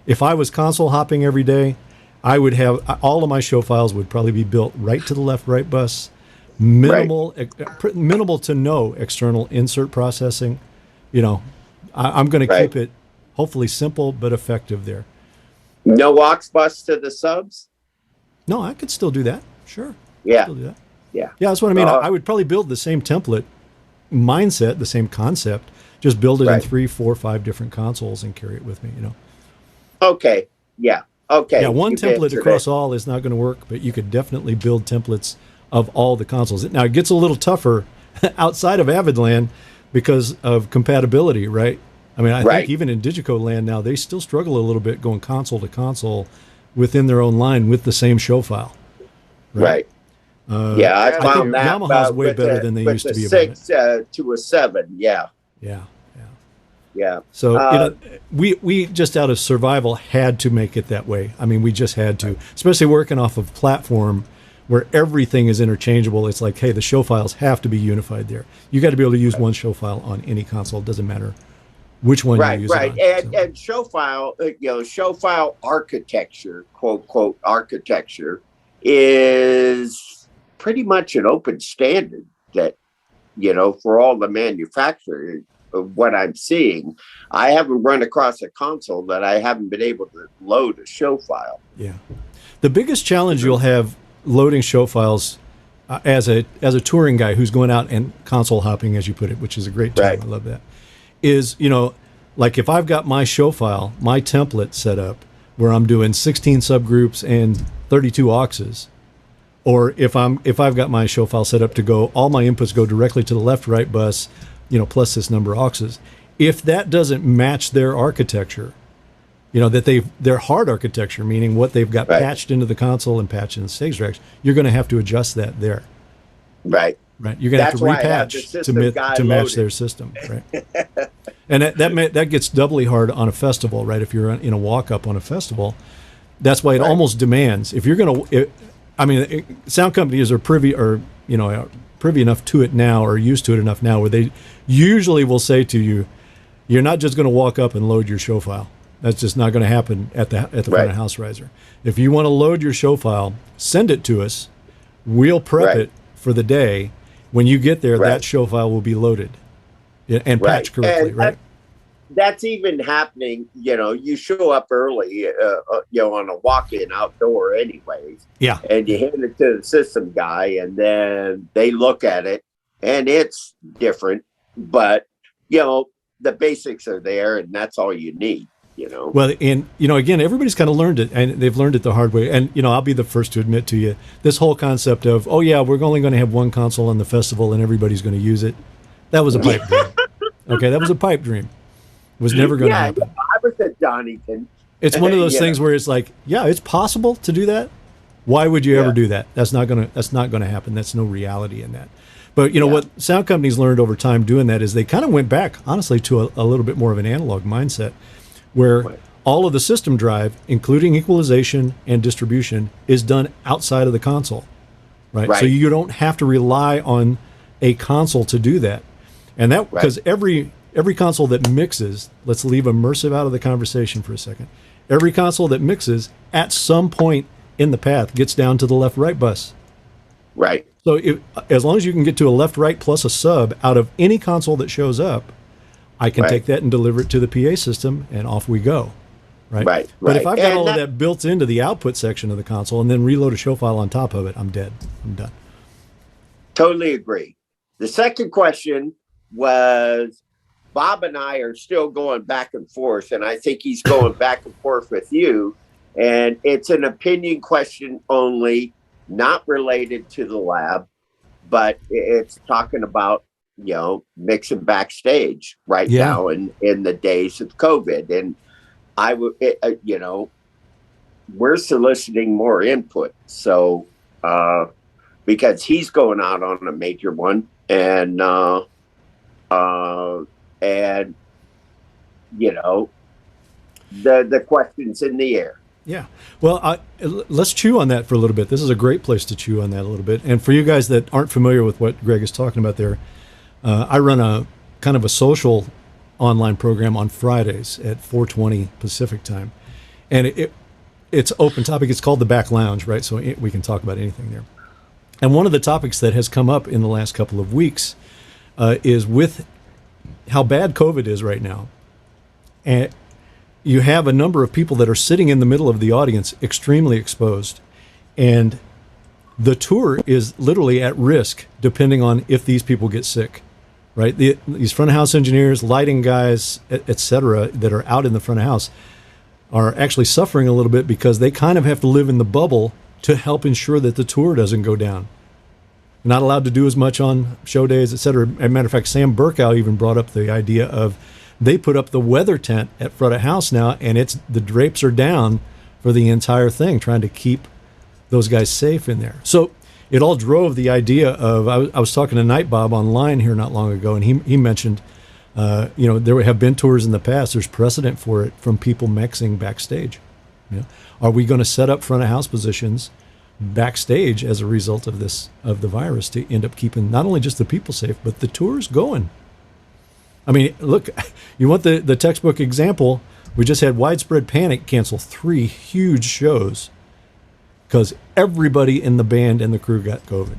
If I was console hopping every day, I would have all of my show files would probably be built right to the left-right bus, minimal to no external insert processing. I'm going to keep it hopefully simple but effective there. No aux bus to the subs? No, I could still do that. Sure. Yeah. Still do that. Yeah. Yeah, that's what I mean. I would probably build the same template mindset, the same concept, just build it in 3, 4, 5 different consoles and carry it with me, Okay. Yeah. Okay. Yeah, one template across all is not going to work, but you could definitely build templates of all the consoles. Now, it gets a little tougher outside of Avid land because of compatibility, right? I mean, I think even in Digico land now, they still struggle a little bit going console to console within their own line with the same show file. Right. Yeah, I found that Yamaha's way better than they used to be. 6 to a 7. Yeah. Yeah. Yeah. So we just out of survival had to make it that way. I mean, we just had to, especially working off of platform where everything is interchangeable. It's like, hey, the show files have to be unified there. You got to be able to use one show file on any console. It doesn't matter which one you use. Right. And show file, show file architecture, quote, quote, architecture is pretty much an open standard that, for all the manufacturers. What I'm seeing, I haven't run across a console that I haven't been able to load a show file. Yeah. The biggest challenge you'll have loading show files as a touring guy who's going out and console hopping, as you put it, which is a great term. I love that. Is, like if I've got my show file, my template set up where I'm doing 16 subgroups and 32 auxes, or if I've got my show file set up to go, all my inputs go directly to the left-right bus, plus this number of auxes. If that doesn't match their architecture, that their hard architecture, meaning what they've got patched into the console and patched in the stage tracks, you're going to have to adjust that there. Right. You're going to have to repatch to match their system. Right. And that gets doubly hard on a festival, right? If you're in a walk-up on a festival, that's why it almost demands. If you're going to, sound companies are privy enough to it now, or used to it enough now, where they usually will say to you, you're not just going to walk up and load your show file. That's just not going to happen at the front of House Riser. If you want to load your show file, send it to us. We'll prep it for the day. When you get there, that show file will be loaded and patched correctly, right? That's even happening, you show up early, on a walk-in outdoor anyways. Yeah. And you hand it to the system guy, and then they look at it, and it's different. But, the basics are there, and that's all you need, Well, and, again, everybody's kind of learned it, and they've learned it the hard way. And, I'll be the first to admit to you, this whole concept of, oh, yeah, we're only going to have one console on the festival, and everybody's going to use it. That was a pipe dream. Okay, that was a pipe dream. It was never going to happen. I was at Donington. It's one of those things where it's like, yeah, it's possible to do that. Why would you ever do that? That's not going to happen. That's no reality in that. But what sound companies learned over time doing that is they kind of went back, honestly, to a little bit more of an analog mindset, where all of the system drive, including equalization and distribution, is done outside of the console, right? So you don't have to rely on a console to do that. And that, because every console that mixes, let's leave immersive out of the conversation for a second. Every console that mixes at some point in the path gets down to the left-right bus. Right. So as long as you can get to a left-right plus a sub out of any console that shows up, I can take that and deliver it to the PA system, and off we go. Right. But if I've got all of that built into the output section of the console and then reload a show file on top of it, I'm dead. I'm done. Totally agree. The second question was, Bob and I are still going back and forth, and I think he's going back and forth with you. And it's an opinion question only, not related to the lab, but it's talking about, mixing backstage now in the days of COVID. And I would, we're soliciting more input. So, because he's going out on a major one, and the question's in the air. Yeah. Well, let's chew on that for a little bit. This is a great place to chew on that a little bit. And for you guys that aren't familiar with what Greg is talking about there, I run a kind of a social online program on Fridays at 4:20 Pacific time. And it's open topic. It's called the Back Lounge, right? So we can talk about anything there. And one of the topics that has come up in the last couple of weeks is with how bad COVID is right now. And you have a number of people that are sitting in the middle of the audience, extremely exposed. And the tour is literally at risk depending on if these people get sick, right? These front of house engineers, lighting guys, et cetera, that are out in the front of house are actually suffering a little bit because they kind of have to live in the bubble to help ensure that the tour doesn't go down. Not allowed to do as much on show days, et cetera. As a matter of fact, Sam Burkow even brought up the idea of they put up the weather tent at front of house now, and the drapes are down for the entire thing, trying to keep those guys safe in there. So it all drove the idea of, I was talking to Night Bob online here not long ago, and he mentioned, there have been tours in the past, there's precedent for it from people mixing backstage. Are we going to set up front of house positions backstage as a result of the virus to end up keeping not only just the people safe, but the tours going? I mean, look, you want the textbook example. We just had Widespread Panic cancel 3 huge shows because everybody in the band and the crew got COVID.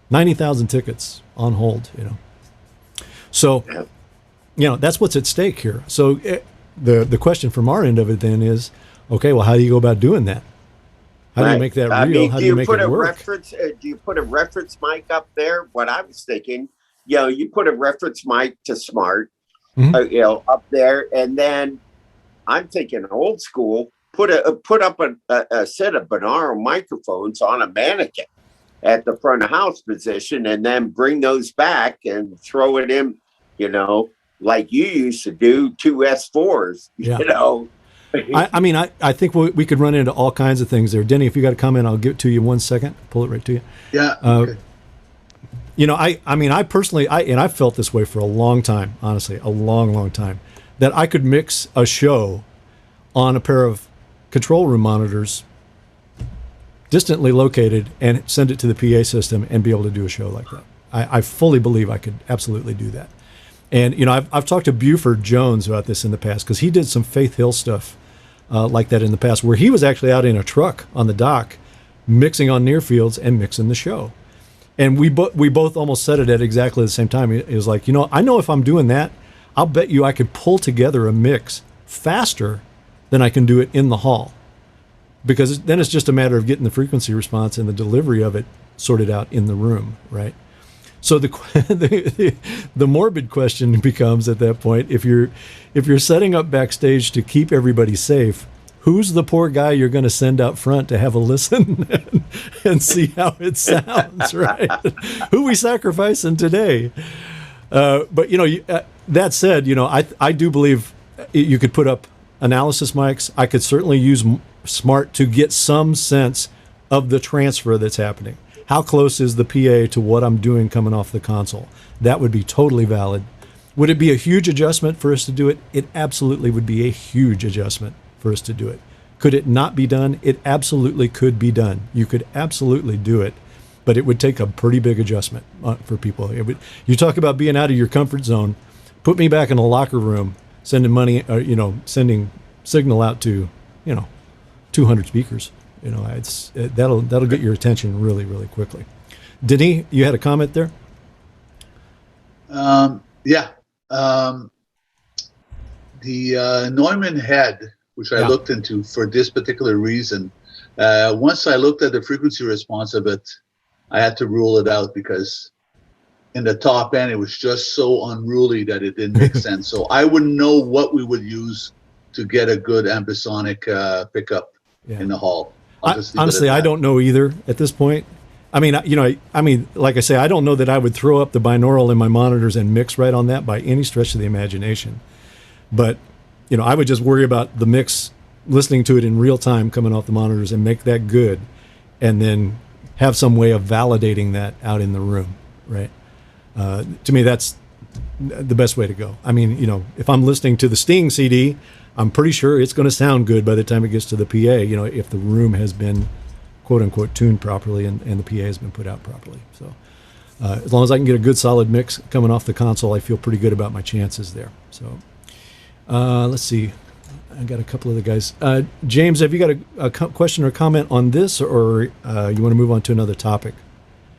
90,000 tickets on hold, So, that's what's at stake here. So the question from our end of it then is, okay, well, how do you go about doing that? How do you make that real? How do you make it work? Do you put a reference mic up there? What I was thinking, you put a reference mic to Smart, up there, and then I'm thinking old school. Put up a set of binaural microphones on a mannequin at the front of house position, and then bring those back and throw it in, like you used to do 2 S4s, I think we could run into all kinds of things there. Denny, if you got a comment, I'll give it to you 1 second. Pull it right to you. Yeah. Okay. I personally, I've felt this way for a long time, honestly, a long, long time, that I could mix a show on a pair of control room monitors distantly located and send it to the PA system and be able to do a show like that. I fully believe I could absolutely do that. And, I've talked to Buford Jones about this in the past because he did some Faith Hill stuff like that in the past where he was actually out in a truck on the dock mixing on near fields and mixing the show. And we both almost said it at exactly the same time. It was like, I know if I'm doing that, I'll bet you I could pull together a mix faster than I can do it in the hall. Because then it's just a matter of getting the frequency response and the delivery of it sorted out in the room, right? So the morbid question becomes at that point, if you're setting up backstage to keep everybody safe, who's the poor guy you're going to send out front to have a listen and see how it sounds, right? Who we sacrificing today? But that said, I do believe you could put up analysis mics. I could certainly use Smart to get some sense of the transfer that's happening. how close is the PA to what I'm doing coming off the console? That would be totally valid. Would it be a huge adjustment for us to do it? It absolutely would be a huge adjustment for us to do it. Could it not be done? It absolutely could be done. You could absolutely do it, but it would take a pretty big adjustment for people. You talk about being out of your comfort zone. Put me back in a locker room, sending money, sending signal out to, 200 speakers. That'll get your attention really, really quickly. Denis, you had a comment there? Yeah. The Neumann head, which I looked into for this particular reason, once I looked at the frequency response of it, I had to rule it out because in the top end, it was just so unruly that it didn't make sense. So I wouldn't know what we would use to get a good ambisonic pickup in the hall. Honestly, I don't know either at this point. I mean, like I say, I don't know that I would throw up the binaural in my monitors and mix right on that by any stretch of the imagination. But, I would just worry about the mix, listening to it in real time coming off the monitors and make that good, and then have some way of validating that out in the room, right? To me, that's the best way to go. I mean, if I'm listening to the Sting CD, I'm pretty sure it's going to sound good by the time it gets to the PA, if the room has been quote unquote tuned properly and the PA has been put out properly. So as long as I can get a good solid mix coming off the console, I feel pretty good about my chances there. So let's see. I got a couple of the guys. James, have you got a question or comment on this, or you want to move on to another topic?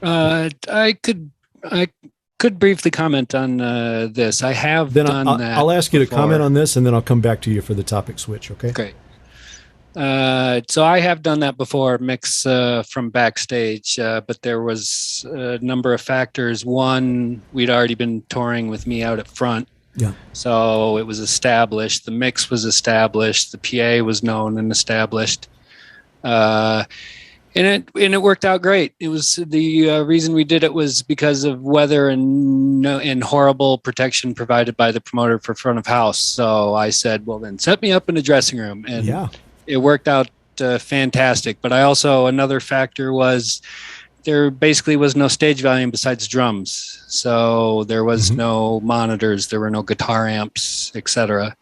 I could briefly comment on this. I have done that. I'll ask you to before. comment on this, and then I'll come back to you for the topic switch. Okay. Great. So I have done that before, mix from backstage, but there was a number of factors. One, we'd already been touring with me out at front. Yeah. So it was established. The mix was established. The PA was known and established. And it worked out great. It was the reason we did it was because of weather and horrible protection provided by the promoter for front of house. So I said, well, then set me up in a dressing room. And it worked out fantastic. But another factor was there basically was no stage volume besides drums. So there was no monitors, there were no guitar amps, etc.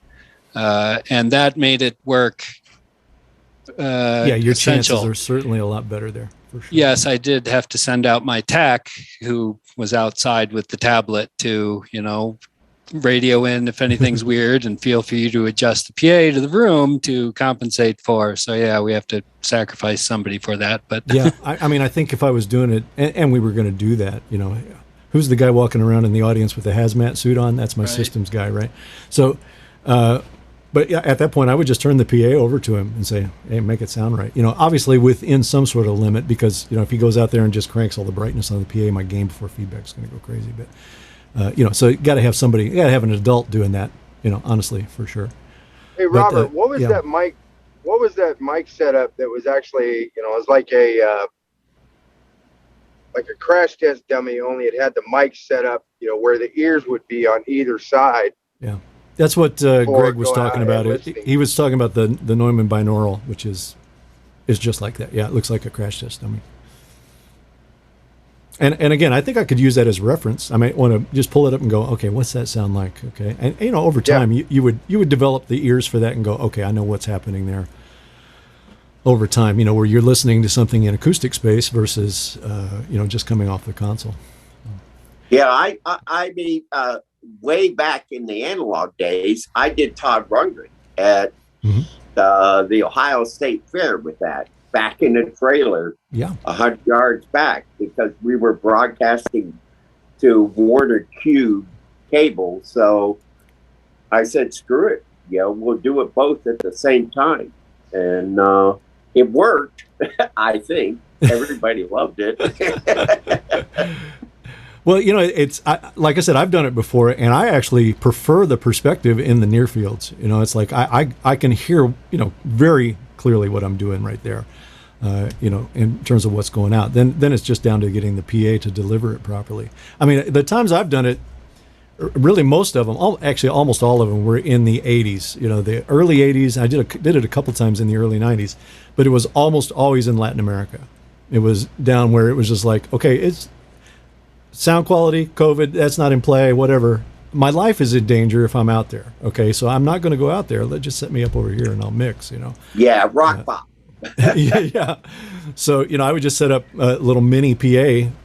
And that made it work. Your essential. chances are certainly a lot better there. For sure. Yes, I did have to send out my tech, who was outside with the tablet, to radio in if anything's weird, and feel for you to adjust the PA to the room to compensate for. So we have to sacrifice somebody for that. But I think if I was doing it, and we were going to do that, who's the guy walking around in the audience with the hazmat suit on? That's my systems guy, right? So. But at that point, I would just turn the PA over to him and say, hey, make it sound right. Obviously within some sort of limit, because, if he goes out there and just cranks all the brightness on the PA, my gain before feedback is going to go crazy. But, so you got to have somebody, you got to have an adult doing that, honestly, for sure. Hey, Robert, what was that mic? What was that mic setup that was actually, it was like a crash test dummy, only it had the mic set up, where the ears would be on either side. Yeah. That's what Greg was talking about. He was talking about the Neumann binaural, which is just like that. Yeah, it looks like a crash test dummy. And again, I think I could use that as reference. I might want to just pull it up and go, okay, what's that sound like? Okay, and over time, you would develop the ears for that and go, okay, I know what's happening there. Over time, where you're listening to something in acoustic space versus just coming off the console. Yeah, I mean. Way back in the analog days, I did Todd Rundgren at the Ohio State Fair with that, back in the trailer, 100 yards back, because we were broadcasting to Warner Cube cable. So I said, screw it, we'll do it both at the same time. And it worked, I think. Everybody loved it. Well, it's like I said, I've done it before, and I actually prefer the perspective in the near fields. It's like I can hear, very clearly what I'm doing right there, in terms of what's going out. Then it's just down to getting the PA to deliver it properly. I mean, the times I've done it, really most of them, actually almost all of them, were in the 80s. The early 80s. I did it a couple times in the early 90s, but it was almost always in Latin America. It was down where it was just like, okay, it's sound quality, COVID, that's not in play, whatever. My life is in danger if I'm out there. Okay, so I'm not going to go out there. Let just set me up over here and I'll mix, you know. Yeah, rock bottom. Yeah. So, you know, I would just set up a little mini PA,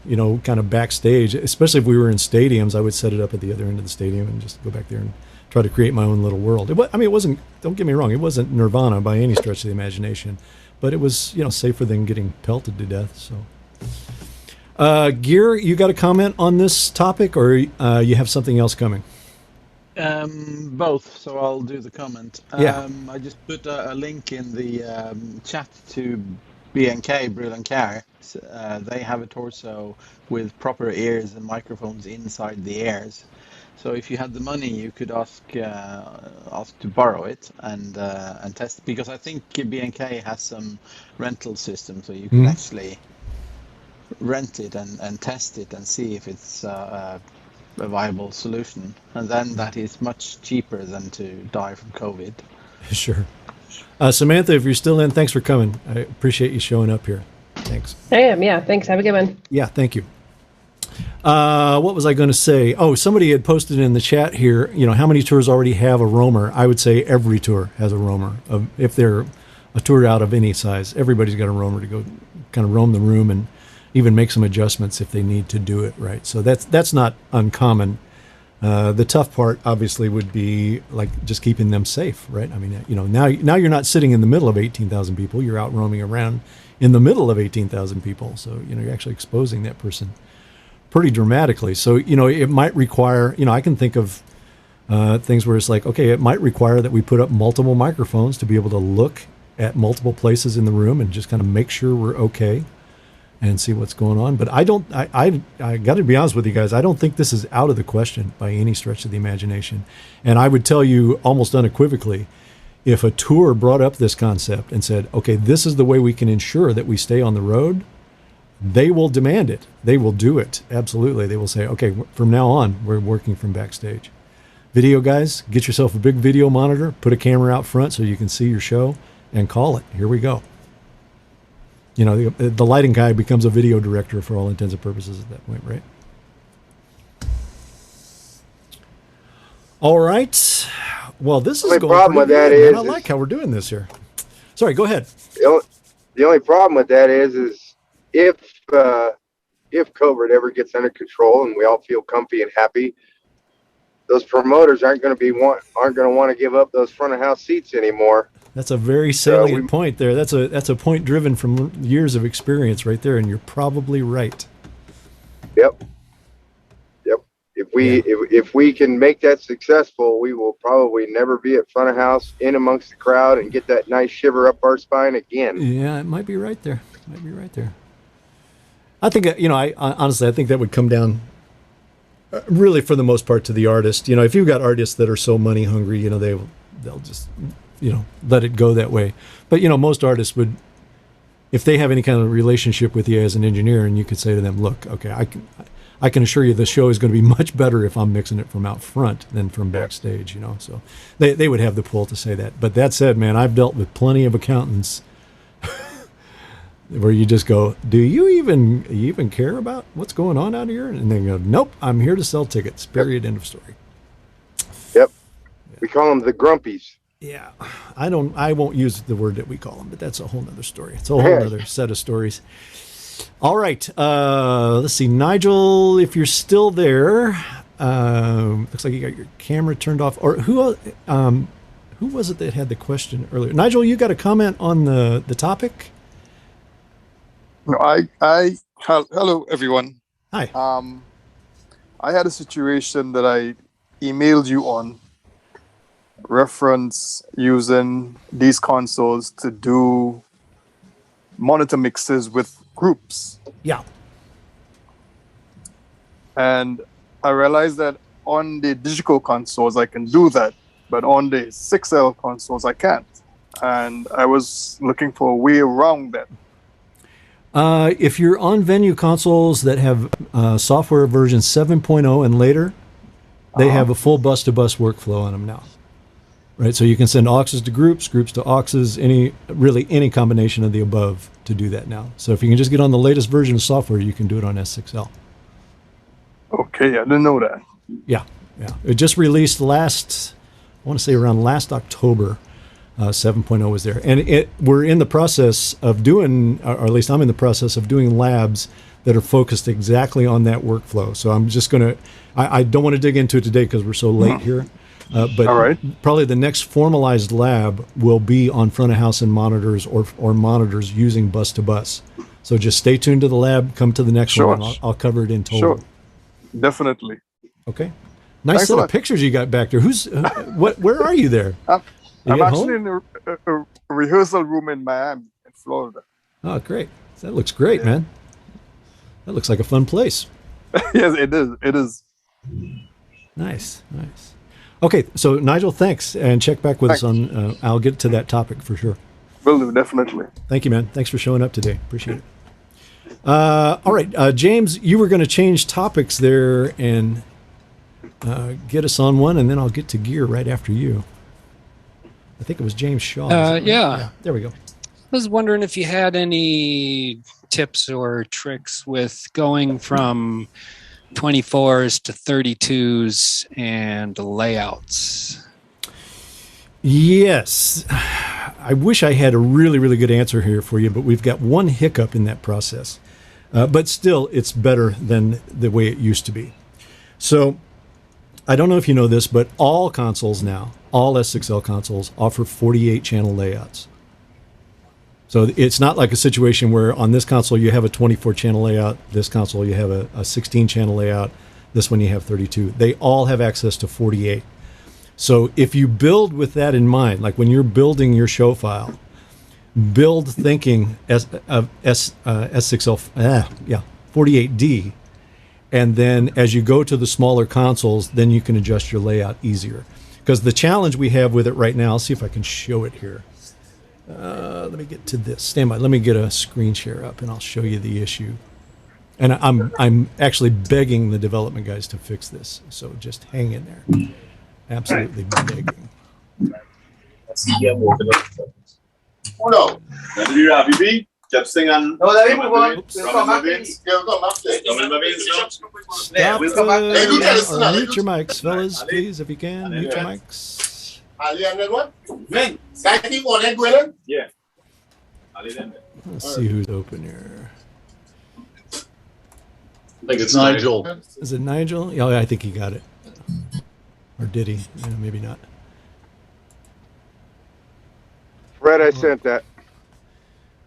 you know, kind of backstage, especially if we were in stadiums. I would set it up at the other end of the stadium and just go back there and try to create my own little world. It wasn't, don't get me wrong, it wasn't Nirvana by any stretch of the imagination, but it was, you know, safer than getting pelted to death. So, Gear, you got a comment on this topic, or you have something else coming? Both, so I'll do the comment. Yeah. I just put a link in the chat to B&K, Brill and Care. They have a torso with proper ears and microphones inside the ears. So if you had the money, you could ask to borrow it and test, because I think B&K has some rental system, so you can actually rent it and test it and see if it's a viable solution. And then that is much cheaper than to die from COVID. Sure. Samantha, if you're still in, thanks for coming. I appreciate you showing up here. Thanks. I am, yeah. Thanks. Have a good one. Yeah, thank you. What was I going to say? Oh, somebody had posted in the chat here, you know, how many tours already have a roamer? I would say every tour has a roamer. If they're a tour out of any size, everybody's got a roamer to go kind of roam the room and even make some adjustments if they need to do it right. So that's not uncommon. The tough part, obviously, would be like just keeping them safe, right? I mean, you know, now you're not sitting in the middle of 18,000 people. You're out roaming around in the middle of 18,000 people. So, you know, you're actually exposing that person pretty dramatically. So, you know, it might require, you know, I can think of things where it's like, okay, it might require that we put up multiple microphones to be able to look at multiple places in the room and just kind of make sure we're okay and see what's going on. But I got to be honest with you guys, I don't think this is out of the question by any stretch of the imagination. And I would tell you almost unequivocally, if a tour brought up this concept and said, okay, this is the way we can ensure that we stay on the road, they will demand it. They will do it. Absolutely. They will say, okay, from now on, we're working from backstage. Video guys, get yourself a big video monitor, put a camera out front so you can see your show, and call it. Here we go. You know, the lighting guy becomes a video director for all intents and purposes at that point, right? All right. Well, this is going problem with that good, is, man. I like how we're doing this here. Sorry, go ahead. The only problem with that is if COVID ever gets under control and we all feel comfy and happy, those promoters aren't going to want to give up those front of house seats anymore. That's a very salient point there. That's a point driven from years of experience right there, and you're probably right. Yep. If we can make that successful, we will probably never be at front of house in amongst the crowd and get that nice shiver up our spine again. Yeah, it might be right there. I think, you know, I honestly, I think that would come down really for the most part to the artist. You know, if you've got artists that are so money hungry, you know, they'll just, you know, let it go that way. But, you know, most artists would, if they have any kind of relationship with you as an engineer, and you could say to them, look, okay, I can assure you the show is going to be much better if I'm mixing it from out front than from backstage, you know. So they would have the pull to say that. But that said, man, I've dealt with plenty of accountants where you just go, do you even care about what's going on out here? And they go, nope, I'm here to sell tickets, period, end of story. Yep. We call them the grumpies. Yeah, I won't use the word that we call them, but that's a whole nother story. It's a whole other set of stories. All right, let's see, Nigel, if you're still there, looks like you got your camera turned off. Or who was it that had the question earlier? Nigel, you got a comment on the topic? No, hello everyone. Hi. I had a situation that I emailed you on, reference using these consoles to do monitor mixes with groups. Yeah. And I realized that on the digital consoles I can do that, but on the 6L consoles I can't. And I was looking for a way around that. If you're on venue consoles that have software version 7.0 and later, they have a full bus-to-bus workflow on them now. right? So you can send auxes to groups, groups to auxes, any combination of the above to do that now. So if you can just get on the latest version of software, you can do it on S6L. Okay, I didn't know that. Yeah. It just released around last October. 7.0 was there, and we're in the process of doing, or at least I'm in the process of doing labs that are focused exactly on that workflow. So I'm just gonna, I don't want to dig into it today because we're so late here, but All right. Probably the next formalized lab will be on front of house and monitors or monitors using bus to bus. So just stay tuned to the lab. Come to the next Sure. one. And I'll cover it in total. Sure. Definitely. Okay. Nice Thanks a set of lot. pictures you got back there. Where are you there? I'm at actually home? in a rehearsal room in Miami, in Florida. Oh, great. That looks great, man. That looks like a fun place. Yes, it is. It is. Nice. Okay, so Nigel, thanks, and check back with us on. I'll get to that topic for sure. Will do, definitely. Thank you, man. Thanks for showing up today. Appreciate it. All right, James, you were going to change topics there and get us on one, and then I'll get to gear right after you. I think it was James Shaw. Yeah. There we go. I was wondering if you had any tips or tricks with going from 24s to 32s and layouts. Yes. I wish I had a really, really good answer here for you, but we've got one hiccup in that process. But still, it's better than the way it used to be. So I don't know if you know this, but all consoles now, all S6L consoles offer 48 channel layouts. So it's not like a situation where on this console you have a 24 channel layout, this console you have a 16 channel layout, this one you have 32. They all have access to 48. So if you build with that in mind, like when you're building your show file, build thinking S6L, 48D, and then as you go to the smaller consoles, then you can adjust your layout easier. Because the challenge we have with it right now, I'll see if I can show it here. Let me get to this. Stand by. Let me get a screen share up, and I'll show you the issue. And I'm actually begging the development guys to fix this. So just hang in there. Absolutely begging. Uno. Bibi, Jepsingan. No, David, we want. Stop or mute your mics, fellas, please, if you can. Mute your mics. Yeah. Let's see who's open here. I think it's Nigel. Is it Nigel? Oh, yeah, I think he got it. Or did he? Yeah, maybe not. Fred, I sent that.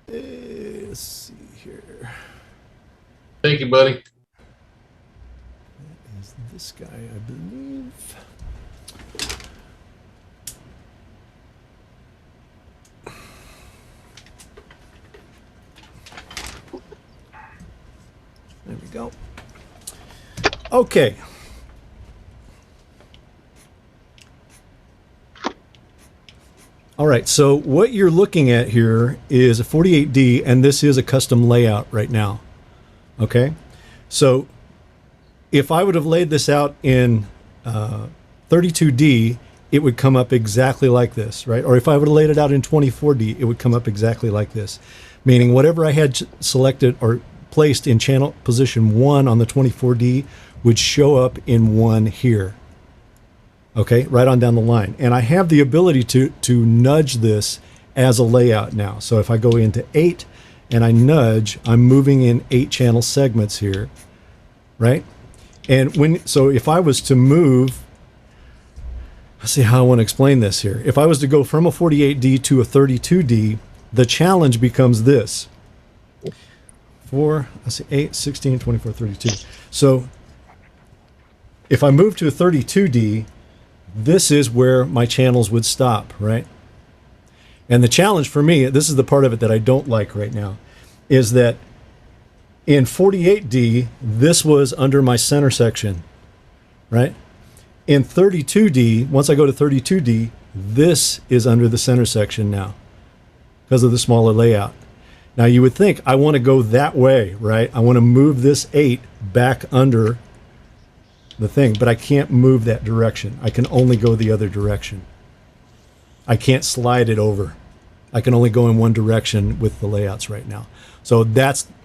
Let's see here. Thank you, buddy. That is this guy, I believe. There we go. Okay. All right, so what you're looking at here is a 48D, and this is a custom layout right now. Okay, so if I would have laid this out in 32D, it would come up exactly like this, right? Or if I would have laid it out in 24D, it would come up exactly like this. Meaning whatever I had selected or placed in channel position 1 on the 24D would show up in 1 here. Okay, right on down the line. And I have the ability to nudge this as a layout now. So if I go into 8 and I nudge, I'm moving in 8 channel segments here, right? And so if I was to move, let's see how I want to explain this here. If I was to go from a 48D to a 32D, the challenge becomes this. 8, 16, 24, 32. So if I move to a 32D, this is where my channels would stop, right? And the challenge for me, this is the part of it that I don't like right now, is that in 48D, this was under my center section, right? In 32D, once I go to 32D, this is under the center section now because of the smaller layout. Now you would think I want to go that way, right? I want to move this 8 back under the thing, but I can't move that direction. I can only go the other direction. I can't slide it over. I can only go in one direction with the layouts right now. So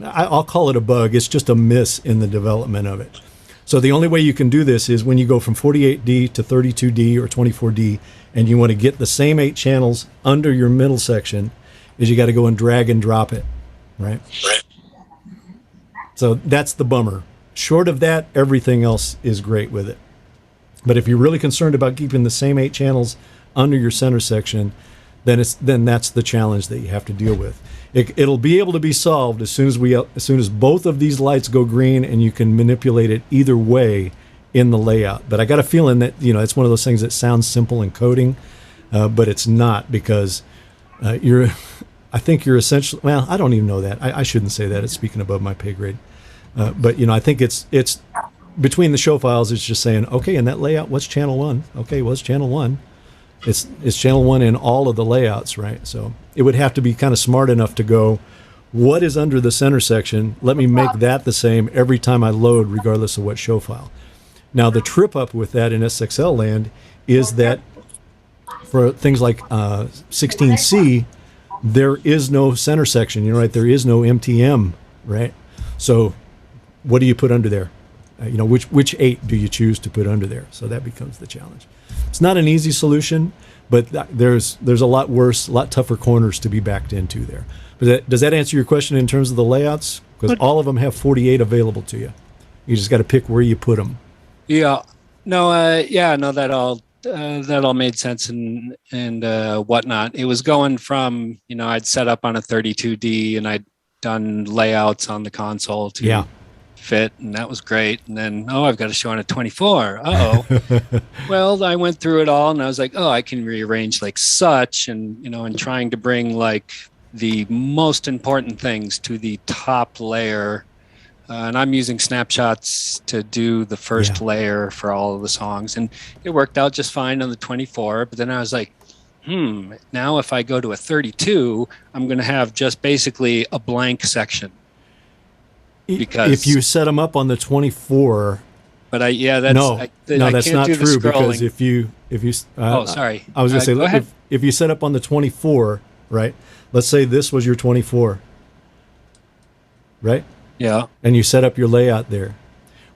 I'll call it a bug. It's just a miss in the development of it. So the only way you can do this is when you go from 48D to 32D or 24D, and you want to get the same 8 channels under your middle section, is you got to go and drag and drop it, right? So that's the bummer. Short of that, everything else is great with it. But if you're really concerned about keeping the same 8 channels under your center section, then that's the challenge that you have to deal with. It'll be able to be solved as soon as both of these lights go green, and you can manipulate it either way in the layout. But I got a feeling that it's one of those things that sounds simple in coding, but it's not, because I think you're essentially, well, I don't even know that. I shouldn't say that. It's speaking above my pay grade. But I think it's between the show files. It's just saying, okay, in that layout, what's channel 1? Okay, what's channel 1? It's channel 1 in all of the layouts, right? So it would have to be kind of smart enough to go, what is under the center section? Let me make that the same every time I load, regardless of what show file. Now, the trip up with that in SXL land is that for things like 16C, there is no center section, right? There is no MTM, right? So what do you put under there? Which 8 do you choose to put under there? So that becomes the challenge. It's not an easy solution, but there's a lot worse, a lot tougher corners to be backed into there. But does that answer your question in terms of the layouts? Because all of them have 48 available to you. You just got to pick where you put them. Yeah. No. That all made sense and whatnot. It was going from I'd set up on a 32D and I'd done layouts on the console to fit, and that was great. And then I've got to show on a 24. Well, I went through it all and I was like, I can rearrange like such, and and trying to bring like the most important things to the top layer. And I'm using snapshots to do the first layer for all of the songs, and it worked out just fine on the 24. But then I was like, now if I go to a 32, I'm going to have just basically a blank section. Because if you set them up on the 24, but that's that's not true, because if you sorry, I was going to say, if you set up on the 24, right? Let's say this was your 24, right? Yeah. And you set up your layout there.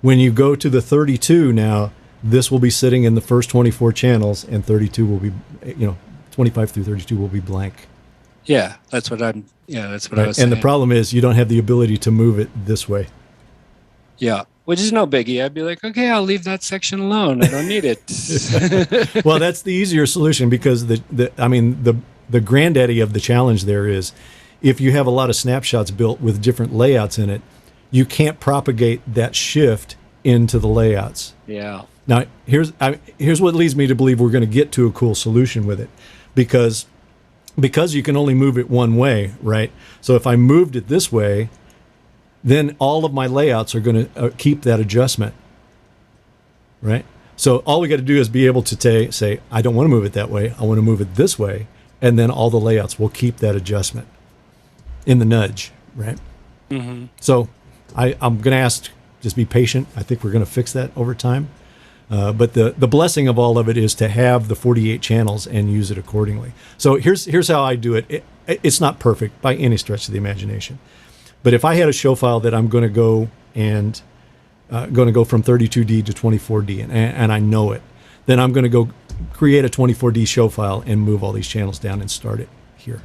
When you go to the 32 now, this will be sitting in the first 24 channels, and 32 will be, 25 through 32 will be blank. Yeah, that's what I was saying. And the problem is you don't have the ability to move it this way. Yeah, which is no biggie. I'd be like, okay, I'll leave that section alone. I don't need it. Well, that's the easier solution, because the granddaddy of the challenge there is, if you have a lot of snapshots built with different layouts in it, you can't propagate that shift into the layouts. Yeah. Now, here's what leads me to believe we're going to get to a cool solution with it, because you can only move it one way, right? So if I moved it this way, then all of my layouts are going to keep that adjustment, right? So all we got to do is be able to say, I don't want to move it that way. I want to move it this way. And then all the layouts will keep that adjustment in the nudge, right? Mm-hmm. So I'm going to ask, just be patient. I think we're going to fix that over time. But the blessing of all of it is to have the 48 channels and use it accordingly. So here's how I do it. It's not perfect by any stretch of the imagination. But if I had a show file that I'm going to go and going to go from 32D to 24D, and I know it, then I'm going to go create a 24D show file and move all these channels down and start it here.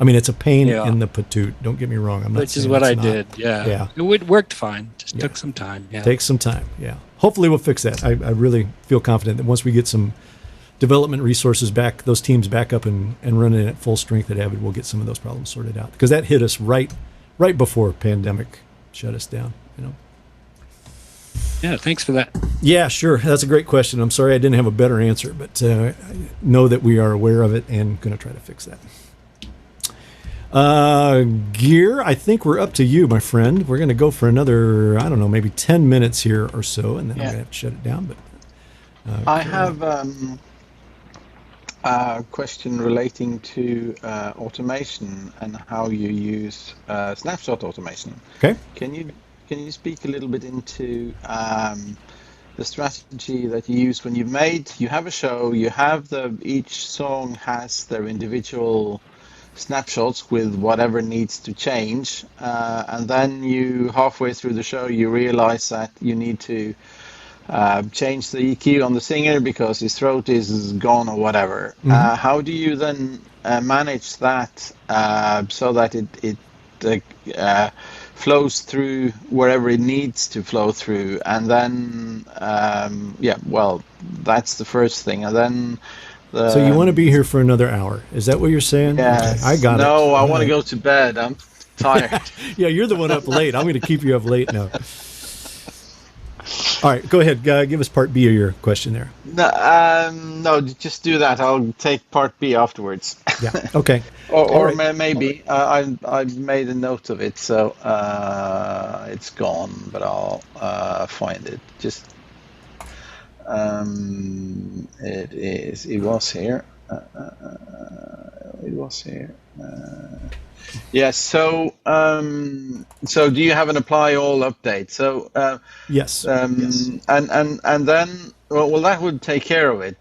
I mean, it's a pain in the patoot. Don't get me wrong. I'm not. Which is what I did. Yeah. It worked fine. Just took some time. Yeah. Takes some time. Yeah. Hopefully we'll fix that. I really feel confident that once we get some development resources back, those teams back up and running at full strength at Avid, we'll get some of those problems sorted out, because that hit us right before pandemic shut us down. Yeah. Thanks for that. Yeah, sure. That's a great question. I'm sorry I didn't have a better answer, but I know that we are aware of it and going to try to fix that. Gear, I think we're up to you, my friend. We're going to go for another, I don't know, maybe 10 minutes here or so, and then I'm going to have to shut it down. But I have a question relating to automation and how you use snapshot automation. Okay. Can you speak a little bit into the strategy that you use when you have a show, you have each song has their individual snapshots with whatever needs to change, and then you halfway through the show you realize that you need to change the EQ on the singer because his throat is gone or whatever. How do you then manage that so that it flows through wherever it needs to flow through? And then, that's the first thing. And then, so you want to be here for another hour? Is that what you're saying? Yes. Okay, I got it. No, I All want to right. go to bed. I'm tired. Yeah, you're the one up late. I'm going to keep you up late now. All right, go ahead. Give us part B of your question there. No, just do that. I'll take part B afterwards. Yeah. Okay. or right. maybe I made a note of it, so it's gone, but I'll find it. Just it was here. It was here. Yes. So do you have an apply all update? So yes. Yes. And then well that would take care of it.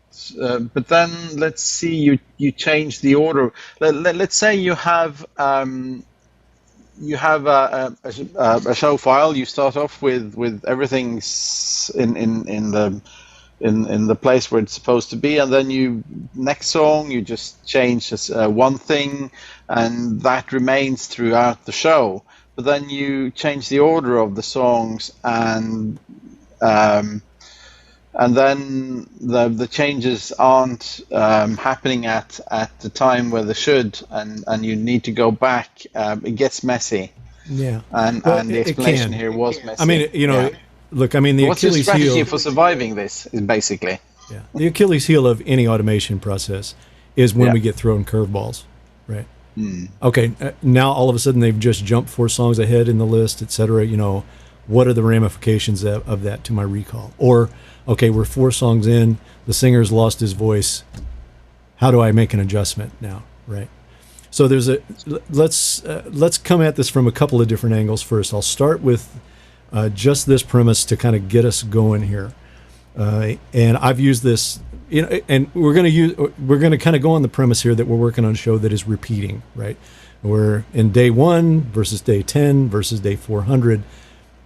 But then let's see, you change the order. Let's say you have a show file. You start off with everything's in the place where it's supposed to be, and then next song you just change one thing, and that remains throughout the show. But then you change the order of the songs, and then the changes aren't happening at the time where they should, and you need to go back. It gets messy. Yeah, and the explanation here was messy. I mean, Yeah. Look, I mean, the What's your Achilles strategy heel for surviving this, is basically? Yeah, the Achilles heel of any automation process is when we get thrown curveballs, right? Okay, now all of a sudden they've just jumped 4 songs ahead in the list, etc. What are the ramifications of that to my recall? Or, okay, we're 4 songs in, the singer's lost his voice. How do I make an adjustment now, right? So let's come at this from a couple of different angles first. I'll start with just this premise to kind of get us going here, and I've used this, and we're going to kind of go on the premise here that we're working on a show that is repeating, right? We're in day 1 versus day 10 versus day 400.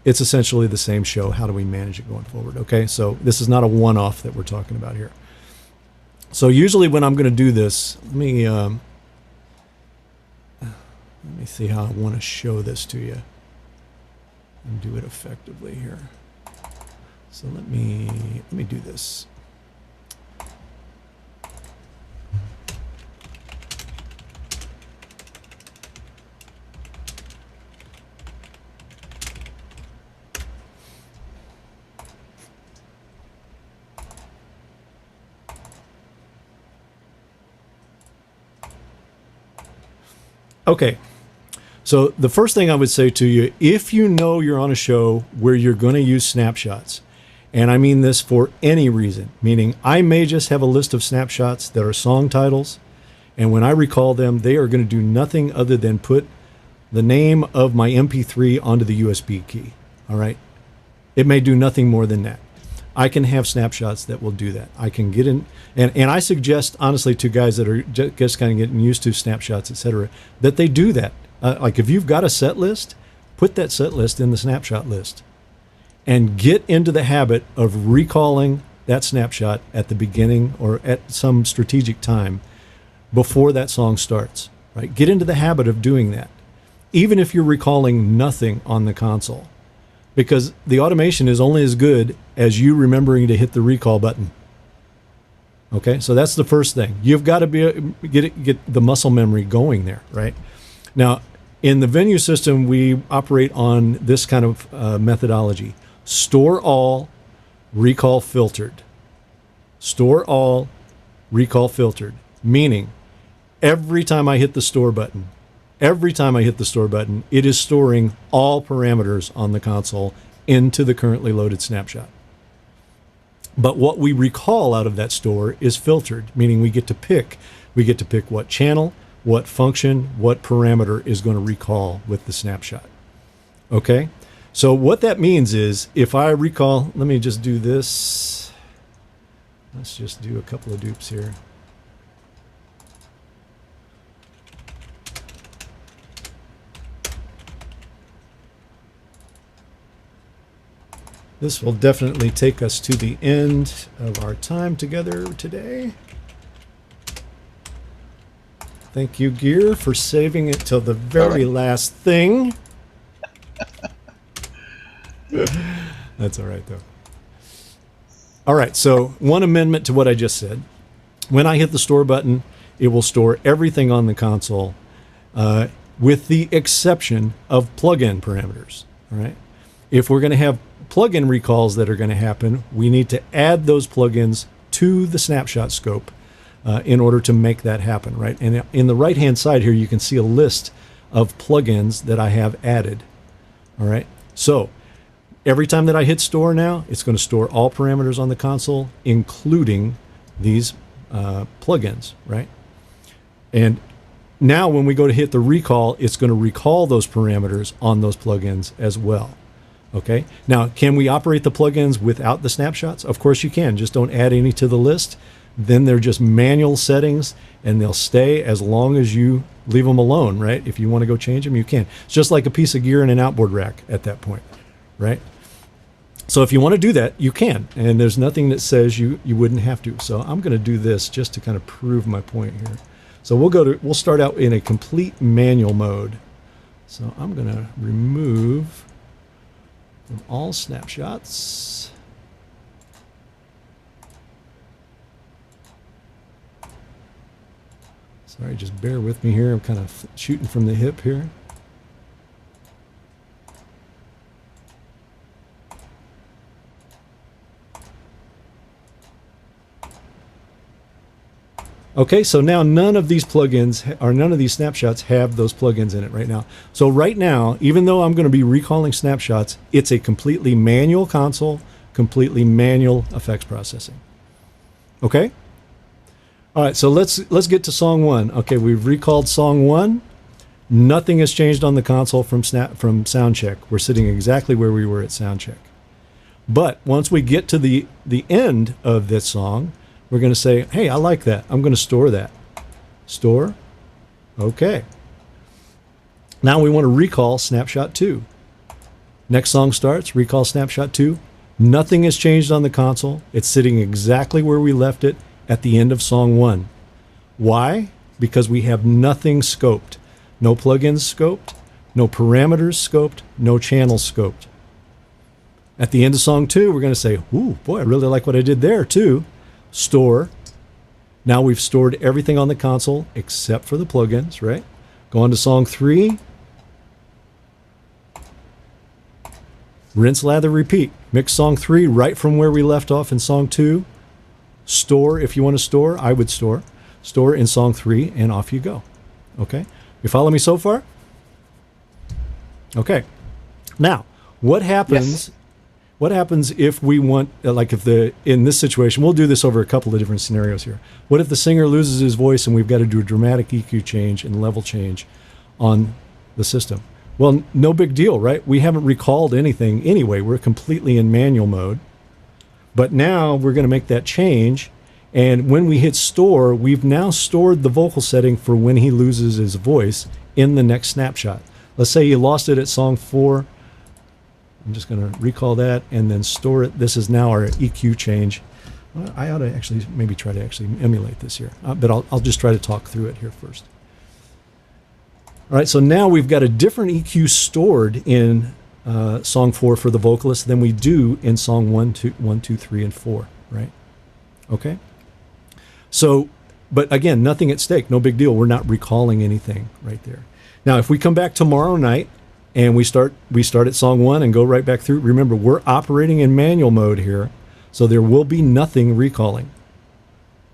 It's essentially the same show. How do we manage it going forward? Okay, so this is not a one-off that we're talking about here. So usually when I'm going to do this, let me see how I want to show this to you and do it effectively here. So let me do this. Okay. So the first thing I would say to you, if you know you're on a show where you're going to use snapshots, and I mean this for any reason, meaning I may just have a list of snapshots that are song titles, and when I recall them, they are going to do nothing other than put the name of my MP3 onto the USB key. All right? It may do nothing more than that. I can have snapshots that will do that. I can get in, and I suggest, honestly, to guys that are just kind of getting used to snapshots, etc., that they do that. Like if you've got a set list, put that set list in the snapshot list and get into the habit of recalling that snapshot at the beginning or at some strategic time before that song starts, right? Get into the habit of doing that, even if you're recalling nothing on the console, because the automation is only as good as you remembering to hit the recall button. Okay, so that's the first thing. You've got to get the muscle memory going there, right? Now, in the venue system, we operate on this kind of methodology. Store all, recall filtered. Store all, recall filtered. Meaning, every time I hit the store button, it is storing all parameters on the console into the currently loaded snapshot. But what we recall out of that store is filtered, meaning we get to pick what channel, what function, what parameter is going to recall with the snapshot. Okay? So what that means is if I recall, let me just do this. Let's just do a couple of dupes here. This will definitely take us to the end of our time together today. Thank you, Gear, for saving it till the very last thing. That's all right, though. All right, so one amendment to what I just said. When I hit the store button, it will store everything on the console with the exception of plugin parameters. All right. If we're going to have plugin recalls that are going to happen, we need to add those plugins to the snapshot scope in order to make that happen, right? And in the right-hand side here, you can see a list of plugins that I have added. All right. So every time that I hit store now, it's going to store all parameters on the console, including these plugins, right? And now when we go to hit the recall, it's going to recall those parameters on those plugins as well. Okay. Now, can we operate the plugins without the snapshots? Of course you can. Just don't add any to the list. Then they're just manual settings, and they'll stay as long as you leave them alone, right? If you want to go change them, you can. It's just like a piece of gear in an outboard rack at that point, right? So if you want to do that, you can. And there's nothing that says you wouldn't have to. So I'm going to do this just to kind of prove my point here. So we'll start out in a complete manual mode. So I'm going to remove from all snapshots. Sorry, just bear with me here. I'm kind of shooting from the hip here. Okay, so now none of these plugins or none of these snapshots have those plugins in it right now. So right now, even though I'm going to be recalling snapshots, it's a completely manual console, completely manual effects processing. Okay? All right, so let's get to song one. Okay, we've recalled song one. Nothing has changed on the console from sound check. We're sitting exactly where we were at sound check. But once we get to the end of this song, we're going to say, hey, I like that. I'm going to store that. Store. Okay. Now we want to recall snapshot 2. Next song starts, recall snapshot 2. Nothing has changed on the console. It's sitting exactly where we left it at the end of song 1. Why? Because we have nothing scoped. No plugins scoped, no parameters scoped, no channels scoped. At the end of song 2, we're going to say, ooh, boy, I really like what I did there too. Store. Now we've stored everything on the console except for the plugins, right? Go on to song 3. Rinse, lather, repeat. Mix song 3 right from where we left off in song 2. Store if you want to store. I would store. Store in song 3 and off you go. Okay? You follow me so far? Okay. Now, what happens... Yes. What happens if we want, like in this situation, we'll do this over a couple of different scenarios here. What if the singer loses his voice and we've got to do a dramatic EQ change and level change on the system? Well, no big deal, right? We haven't recalled anything anyway. We're completely in manual mode. But now we're going to make that change. And when we hit store, we've now stored the vocal setting for when he loses his voice in the next snapshot. Let's say he lost it at song 4. I'm just going to recall that and then store it. This is now our EQ change. Well, I ought to actually maybe try to actually emulate this here, but I'll just try to talk through it here first. All right, so now we've got a different EQ stored in song 4 for the vocalist than we do in song 1, 2, 3, and 4, right? Okay. So, but again, nothing at stake, no big deal. We're not recalling anything right there. Now, if we come back tomorrow night, and we start at song 1 and go right back through. Remember, we're operating in manual mode here, so there will be nothing recalling.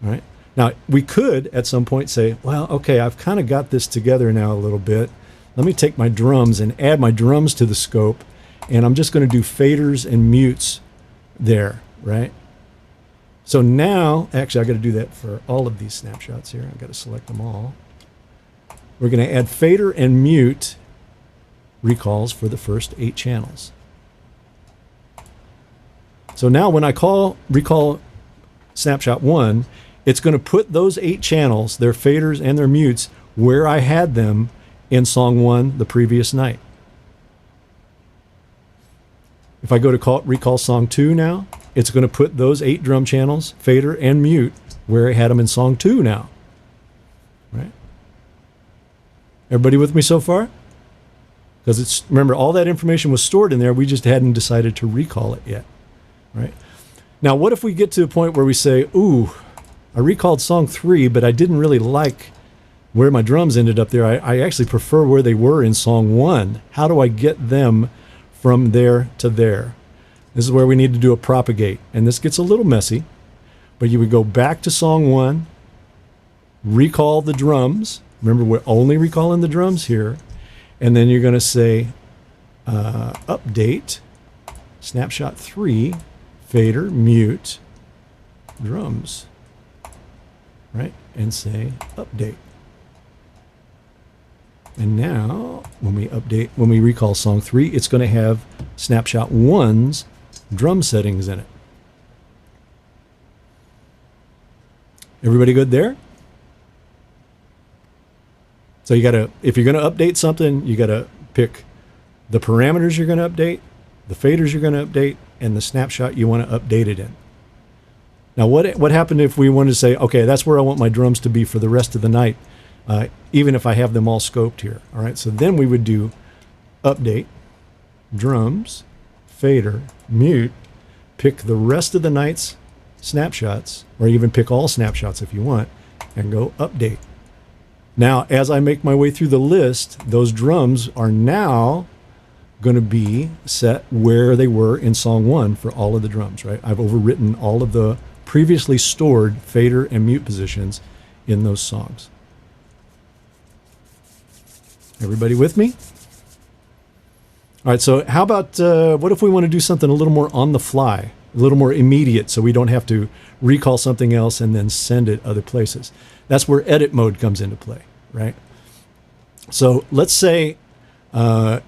All right. Now, we could at some point say, well, okay, I've kind of got this together now a little bit. Let me take my drums and add my drums to the scope, and I'm just going to do faders and mutes there, right? So now, actually, I got to do that for all of these snapshots here. I've got to select them all. We're going to add fader and mute recalls for the first 8 channels. So now when I recall snapshot 1, it's going to put those 8 channels, their faders and their mutes, where I had them in song 1 the previous night. If I go to recall song 2 now, it's going to put those 8 drum channels, fader and mute, where I had them in song 2 now. Right? Everybody with me so far? Because remember, all that information was stored in there, we just hadn't decided to recall it yet. Right? Now, what if we get to a point where we say, ooh, I recalled song 3, but I didn't really like where my drums ended up there. I actually prefer where they were in song 1. How do I get them from there to there? This is where we need to do a propagate. And this gets a little messy, but you would go back to song 1, recall the drums. Remember, we're only recalling the drums here. And then you're going to say update snapshot 3, fader, mute, drums. Right? And say update. And now, when we recall song 3, it's going to have snapshot 1's drum settings in it. Everybody good there? So you gotta, if you're going to update something, you got to pick the parameters you're going to update, the faders you're going to update, and the snapshot you want to update it in. Now, what happened if we wanted to say, okay, that's where I want my drums to be for the rest of the night, even if I have them all scoped here. All right, so then we would do update, drums, fader, mute, pick the rest of the night's snapshots, or even pick all snapshots if you want, and go update. Now, as I make my way through the list, those drums are now going to be set where they were in song 1 for all of the drums, right? I've overwritten all of the previously stored fader and mute positions in those songs. Everybody with me? All right, so how about, what if we want to do something a little more on the fly, a little more immediate, so we don't have to recall something else and then send it other places? That's where edit mode comes into play, right? So let's say, let's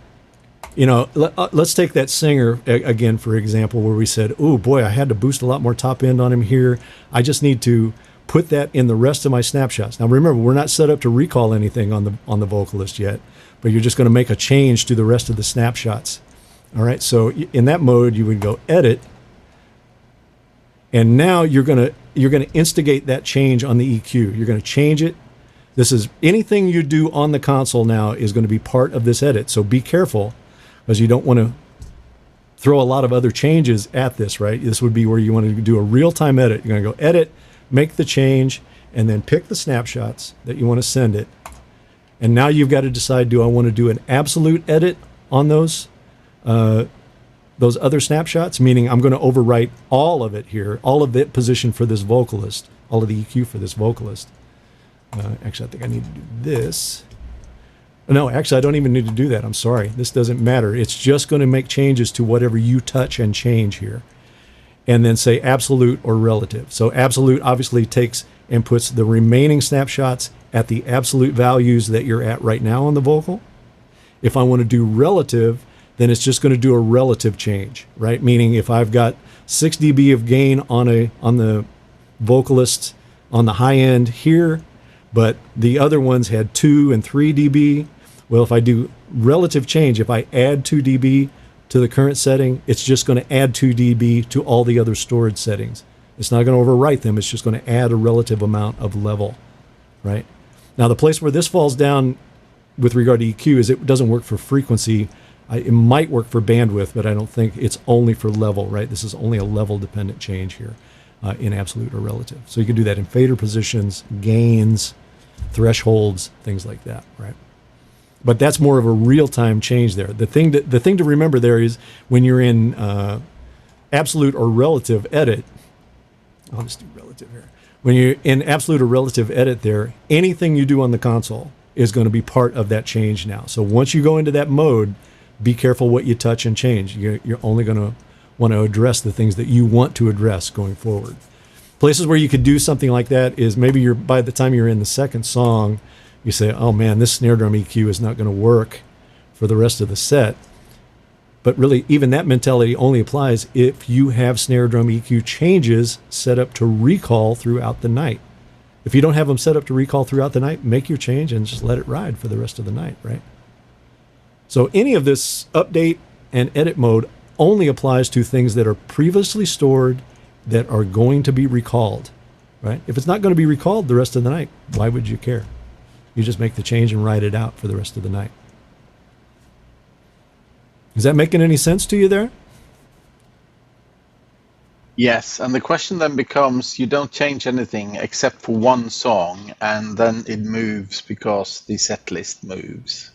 take that singer again, for example, where we said, oh boy, I had to boost a lot more top end on him here. I just need to put that in the rest of my snapshots. Now remember, we're not set up to recall anything on the vocalist yet, but you're just going to make a change to the rest of the snapshots. All right, so in that mode, you would go edit, and now you're going to instigate that change on the EQ. You're going to change it. This is anything you do on the console now is going to be part of this edit. So be careful, because you don't want to throw a lot of other changes at this, right? This would be where you want to do a real-time edit. You're going to go edit, make the change, and then pick the snapshots that you want to send it. And now you've got to decide, do I want to do an absolute edit on those other snapshots, meaning I'm going to overwrite all of it here, all of it position for this vocalist, all of the EQ for this vocalist. Actually, I think I need to do this. No, actually, I don't even need to do that. I'm sorry. This doesn't matter. It's just going to make changes to whatever you touch and change here. And then say absolute or relative. So absolute obviously takes and puts the remaining snapshots at the absolute values that you're at right now on the vocal. If I want to do relative, then it's just going to do a relative change, right? Meaning if I've got 6 dB of gain on the vocalist on the high end here, but the other ones had 2 and 3 dB, well, if I do relative change, if I add 2 dB to the current setting, it's just going to add 2 dB to all the other stored settings. It's not going to overwrite them. It's just going to add a relative amount of level, right? Now, the place where this falls down with regard to EQ is it doesn't work for frequency. It might work for bandwidth, but I don't think it's only for level, right? This is only a level-dependent change here in absolute or relative. So you can do that in fader positions, gains, thresholds, things like that, right? But that's more of a real-time change there. The thing to remember there is when you're in absolute or relative edit, I'll just do relative here. When you're in absolute or relative edit there, anything you do on the console is going to be part of that change now. So once you go into that mode, be careful what you touch and change. You're only going to want to address the things that you want to address going forward. Places where you could do something like that is maybe by the time you're in the second song, you say, oh man, this snare drum EQ is not going to work for the rest of the set. But really, even that mentality only applies if you have snare drum EQ changes set up to recall throughout the night. If you don't have them set up to recall throughout the night, make your change and just let it ride for the rest of the night, right? So any of this update and edit mode only applies to things that are previously stored that are going to be recalled, right? If it's not going to be recalled the rest of the night, why would you care? You just make the change and ride it out for the rest of the night. Is that making any sense to you there? Yes, and the question then becomes, you don't change anything except for one song, and then it moves because the set list moves.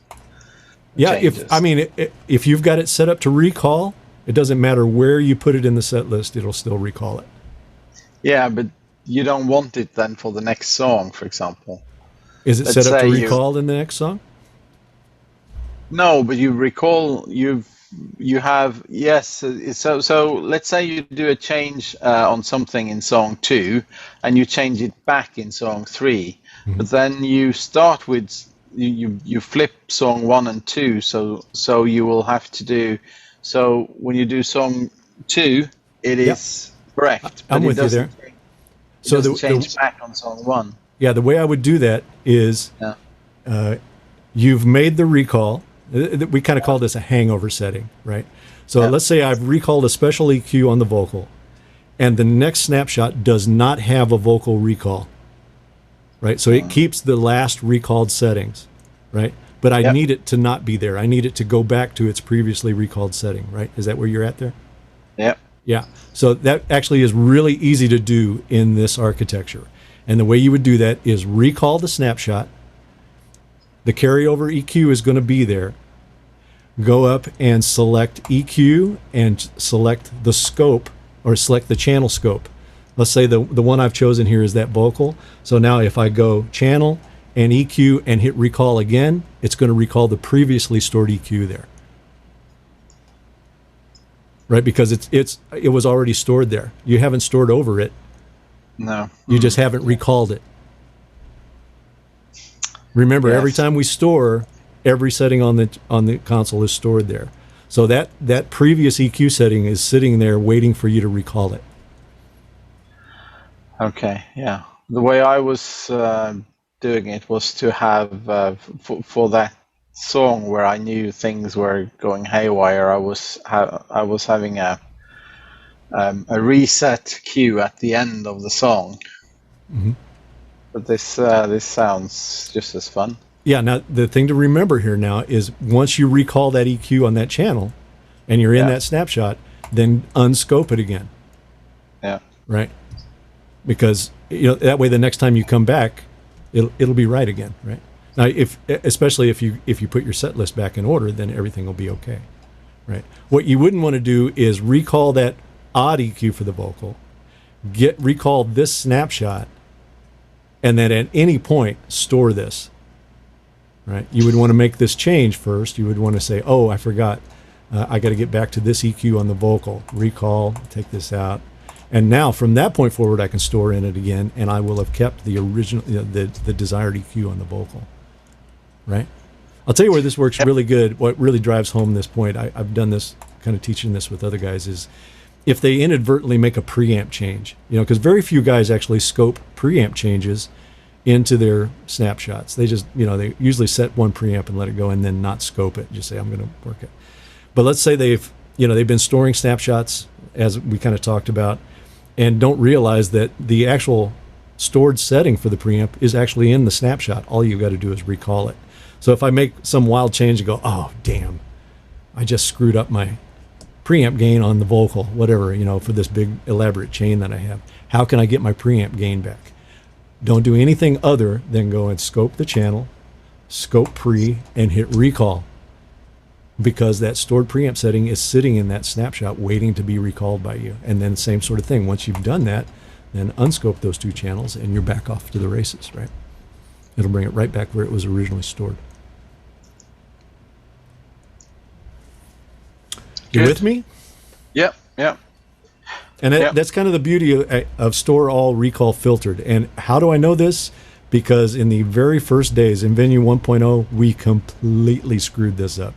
Yeah, Changes. if you've got it set up to recall, it doesn't matter where you put it in the set list, it'll still recall it. Yeah, but you don't want it then for the next song, for example. Is it set up to recall in the next song? No, but you recall, you have, yes, so let's say you do a change on something in song 2 and you change it back in song 3, but then you start with, you flip song 1 and 2, so you will have to do, so when you do song 2, it is correct. I'm with you there. So the change back on song 1. Yeah, the way I would do that is you've made the recall. We kind of call this a hangover setting, right? So let's say I've recalled a special EQ on the vocal, and the next snapshot does not have a vocal recall, right? So it keeps the last recalled settings, right? But I need it to not be there. I need it to go back to its previously recalled setting, right? Is that where you're at there? Yep. Yeah. So that actually is really easy to do in this architecture. And the way you would do that is recall the snapshot. The carryover EQ is going to be there. Go up and select EQ and select the scope, or select the channel scope. Let's say the one I've chosen here is that vocal. So now if I go channel and EQ and hit recall again, it's going to recall the previously stored EQ there. Right? Because it was already stored there. You haven't stored over it. No. You just haven't recalled it. Remember, every time we store, every setting on the console is stored there. So that previous EQ setting is sitting there waiting for you to recall it. Okay, yeah. The way I was doing it was to have, for that song where I knew things were going haywire, I was having a reset cue at the end of the song. Mm-hmm. But this sounds just as fun. Yeah, now the thing to remember here now is once you recall that EQ on that channel and you're in that snapshot, then unscope it again. Yeah. Right? Because that way the next time you come back, it'll be right again, right? Now especially if you put your set list back in order, then everything will be okay. Right? What you wouldn't want to do is recall that odd EQ for the vocal, recall this snapshot, and then at any point store this, right? You would want to make this change first. You would want to say, oh, I forgot. I got to get back to this EQ on the vocal. Recall, take this out. And now from that point forward, I can store in it again, and I will have kept the original, the desired EQ on the vocal, right? I'll tell you where this works really good. What really drives home this point, I've done this, kind of teaching this with other guys, is if they inadvertently make a preamp change, because very few guys actually scope preamp changes into their snapshots. They just, they usually set one preamp and let it go and then not scope it. Just say, I'm going to work it. But let's say they've been storing snapshots, as we kind of talked about, and don't realize that the actual stored setting for the preamp is actually in the snapshot. All you've got to do is recall it. So if I make some wild change and go, oh, damn, I just screwed up my preamp gain on the vocal, whatever, for this big elaborate chain that I have. How can I get my preamp gain back? Don't do anything other than go and scope the channel, scope pre, and hit recall, because that stored preamp setting is sitting in that snapshot waiting to be recalled by you. And then same sort of thing. Once you've done that, then unscope those two channels and you're back off to the races, right? It'll bring it right back where it was originally stored. You with me? Yep. And that's kind of the beauty of store all recall filtered. And how do I know this? Because in the very first days in Venue 1.0, we completely screwed this up.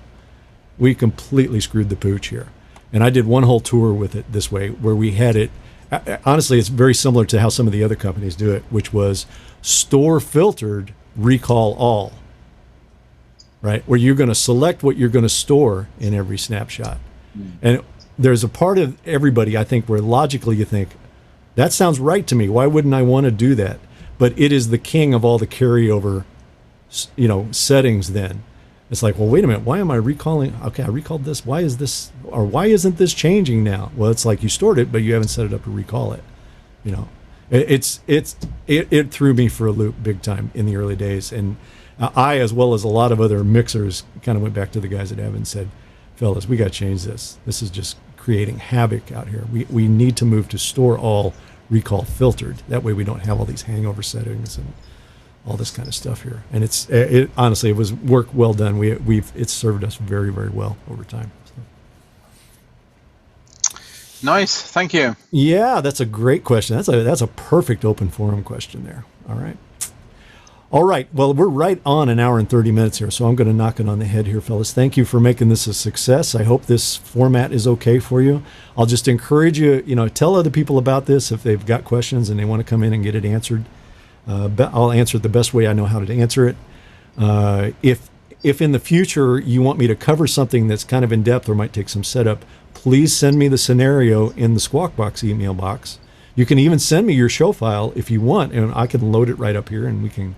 we completely screwed the pooch here. And I did one whole tour with it this way, where we had it. Honestly, it's very similar to how some of the other companies do it, which was store filtered, recall all. Right? Where you're going to select what you're going to store in every snapshot. And there's a part of everybody, I think, where logically you think, that sounds right to me. Why wouldn't I want to do that? But it is the king of all the carryover, settings then. It's like, well, wait a minute. Why am I recalling? Okay, I recalled this. Why is this, or why isn't this changing now? Well, it's like you stored it, but you haven't set it up to recall it. It threw me for a loop big time in the early days. And I, as well as a lot of other mixers, kind of went back to the guys at Avid and said, fellas, we got to change this. This is just creating havoc out here. We need to move to store all, recall filtered. That way we don't have all these hangover settings and all this kind of stuff here. And it honestly, it was work well done. It's served us very, very well over time. So. Nice, thank you. Yeah, that's a great question. That's a perfect open forum question there. All right. Well, we're right on an hour and 30 minutes here, so I'm going to knock it on the head here, fellas. Thank you for making this a success. I hope this format is okay for you. I'll just encourage you, tell other people about this if they've got questions and they want to come in and get it answered. I'll answer it the best way I know how to answer it. If in the future you want me to cover something that's kind of in depth or might take some setup, please send me the scenario in the Squawk Box email box. You can even send me your show file if you want, and I can load it right up here, and we can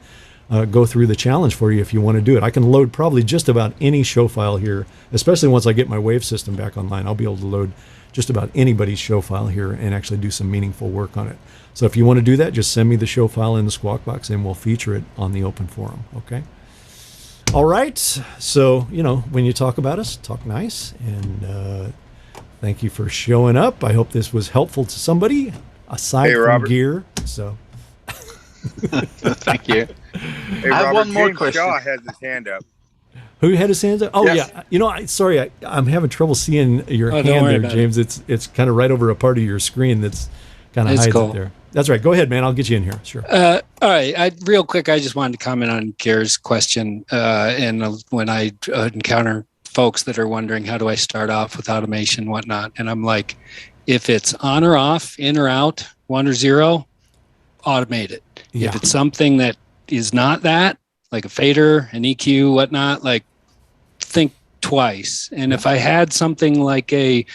go through the challenge for you if you want to do it. I can load probably just about any show file here, especially once I get my wave system back online. I'll be able to load just about anybody's show file here and actually do some meaningful work on it. So if you want to do that, just send me the show file in the Squawk Box, and we'll feature it on the open forum, okay? All right. So, when you talk about us, talk nice, and thank you for showing up. I hope this was helpful to somebody aside from Robert. gear. So, thank you. Hey, I have Robert, one more James question. Shaw has his hand up. who had his hands up? Oh, Yes. yeah. Sorry, I'm having trouble seeing your don't hand worry there, about James. It's kind of right over a part of your screen that's kind of It's hides cool. it there. That's right. Go ahead, man. I'll get you in here. Sure. All right. Real quick, I just wanted to comment on Gary's question. When I encounter folks that are wondering, how do I start off with automation and whatnot? And I'm like, if it's on or off, in or out, 1 or 0, automate it. Yeah. If it's something that is not that, like a fader, an EQ, whatnot, like think twice. And if I had something like a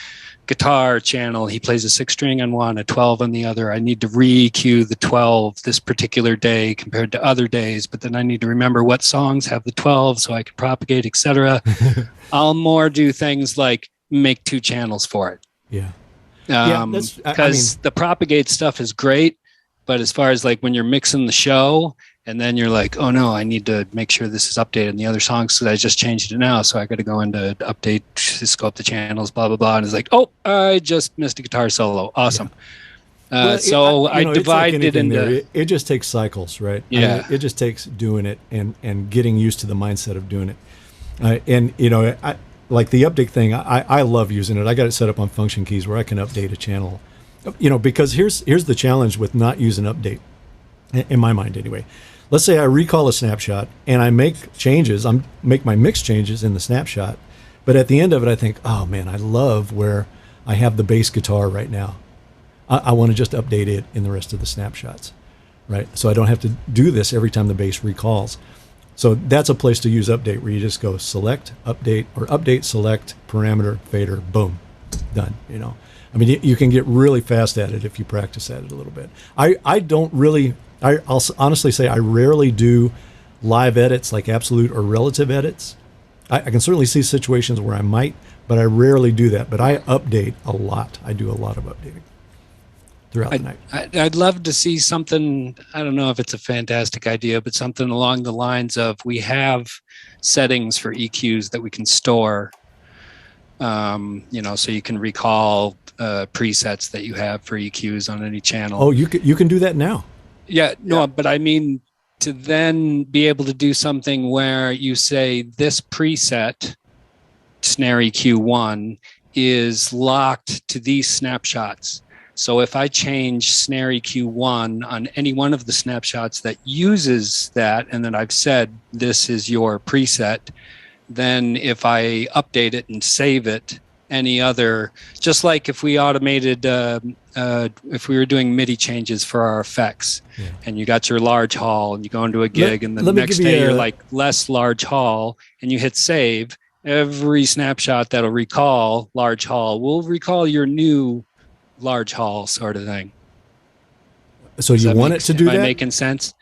guitar channel, he plays a 6-string on one, a 12 on the other, I need to re-EQ the 12 this particular day compared to other days, but then I need to remember what songs have the 12 so I can propagate, etc. I'll more do things like make 2 channels for it. Yeah. Because the propagate stuff is great, but as far as like when you're mixing the show and then you're like, oh no, I need to make sure this is updated in the other songs, so I just changed it now, so I got to go into update, scope the channels, blah blah blah, and it's like, oh, I just missed a guitar solo. Awesome. Well, I divided it into. It just takes cycles, right? Yeah. It just takes doing it and getting used to the mindset of doing it. Like the update thing, I love using it. I got it set up on function keys where I can update a channel. Because here's the challenge with not using update, in my mind anyway. Let's say I recall a snapshot and I make changes. I make my mix changes in the snapshot, but at the end of it, I think, oh man, I love where I have the bass guitar right now. I want to just update it in the rest of the snapshots, right? So I don't have to do this every time the bass recalls. So that's a place to use update, where you just go select, update, or update, select, parameter, fader, boom, done. I mean, you can get really fast at it if you practice at it a little bit. I'll honestly say I rarely do live edits, like absolute or relative edits. I can certainly see situations where I might, but I rarely do that. But I update a lot. I do a lot of updating throughout the night. I'd love to see something, I don't know if it's a fantastic idea, but something along the lines of, we have settings for EQs that we can store, so you can recall presets that you have for EQs on any channel. Oh, you can do that now. Yeah, no, but I mean, to then be able to do something where you say this preset, snare EQ1, is locked to these snapshots. So if I change snare EQ1 on any one of the snapshots that uses that, and then I've said this is your preset, then if I update it and save it, any other, just like if we automated, if we were doing MIDI changes for our effects, and you got your large hall and you go into a gig, and then the next day you're like less large hall, and you hit save, every snapshot that'll recall large hall will recall your new large hall sort of thing. So you want it to do that? Am I making sense?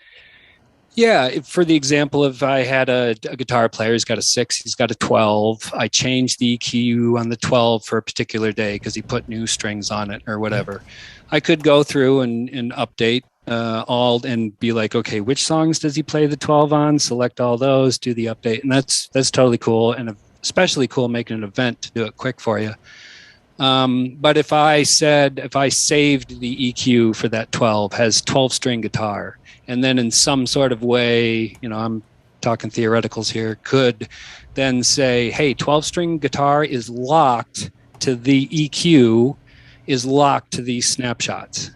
Yeah, for the example of I had a guitar player, he's got a 6, he's got a 12. I changed the EQ on the 12 for a particular day because he put new strings on it or whatever. I could go through and update all and be like, okay, which songs does he play the 12 on? Select all those, do the update. And that's totally cool, and especially cool making an event to do it quick for you. But if I saved the EQ for that 12 has 12 string guitar, and then in some sort of way, I'm talking theoreticals here, could then say, hey, 12 string guitar is locked to the EQ, is locked to these snapshots.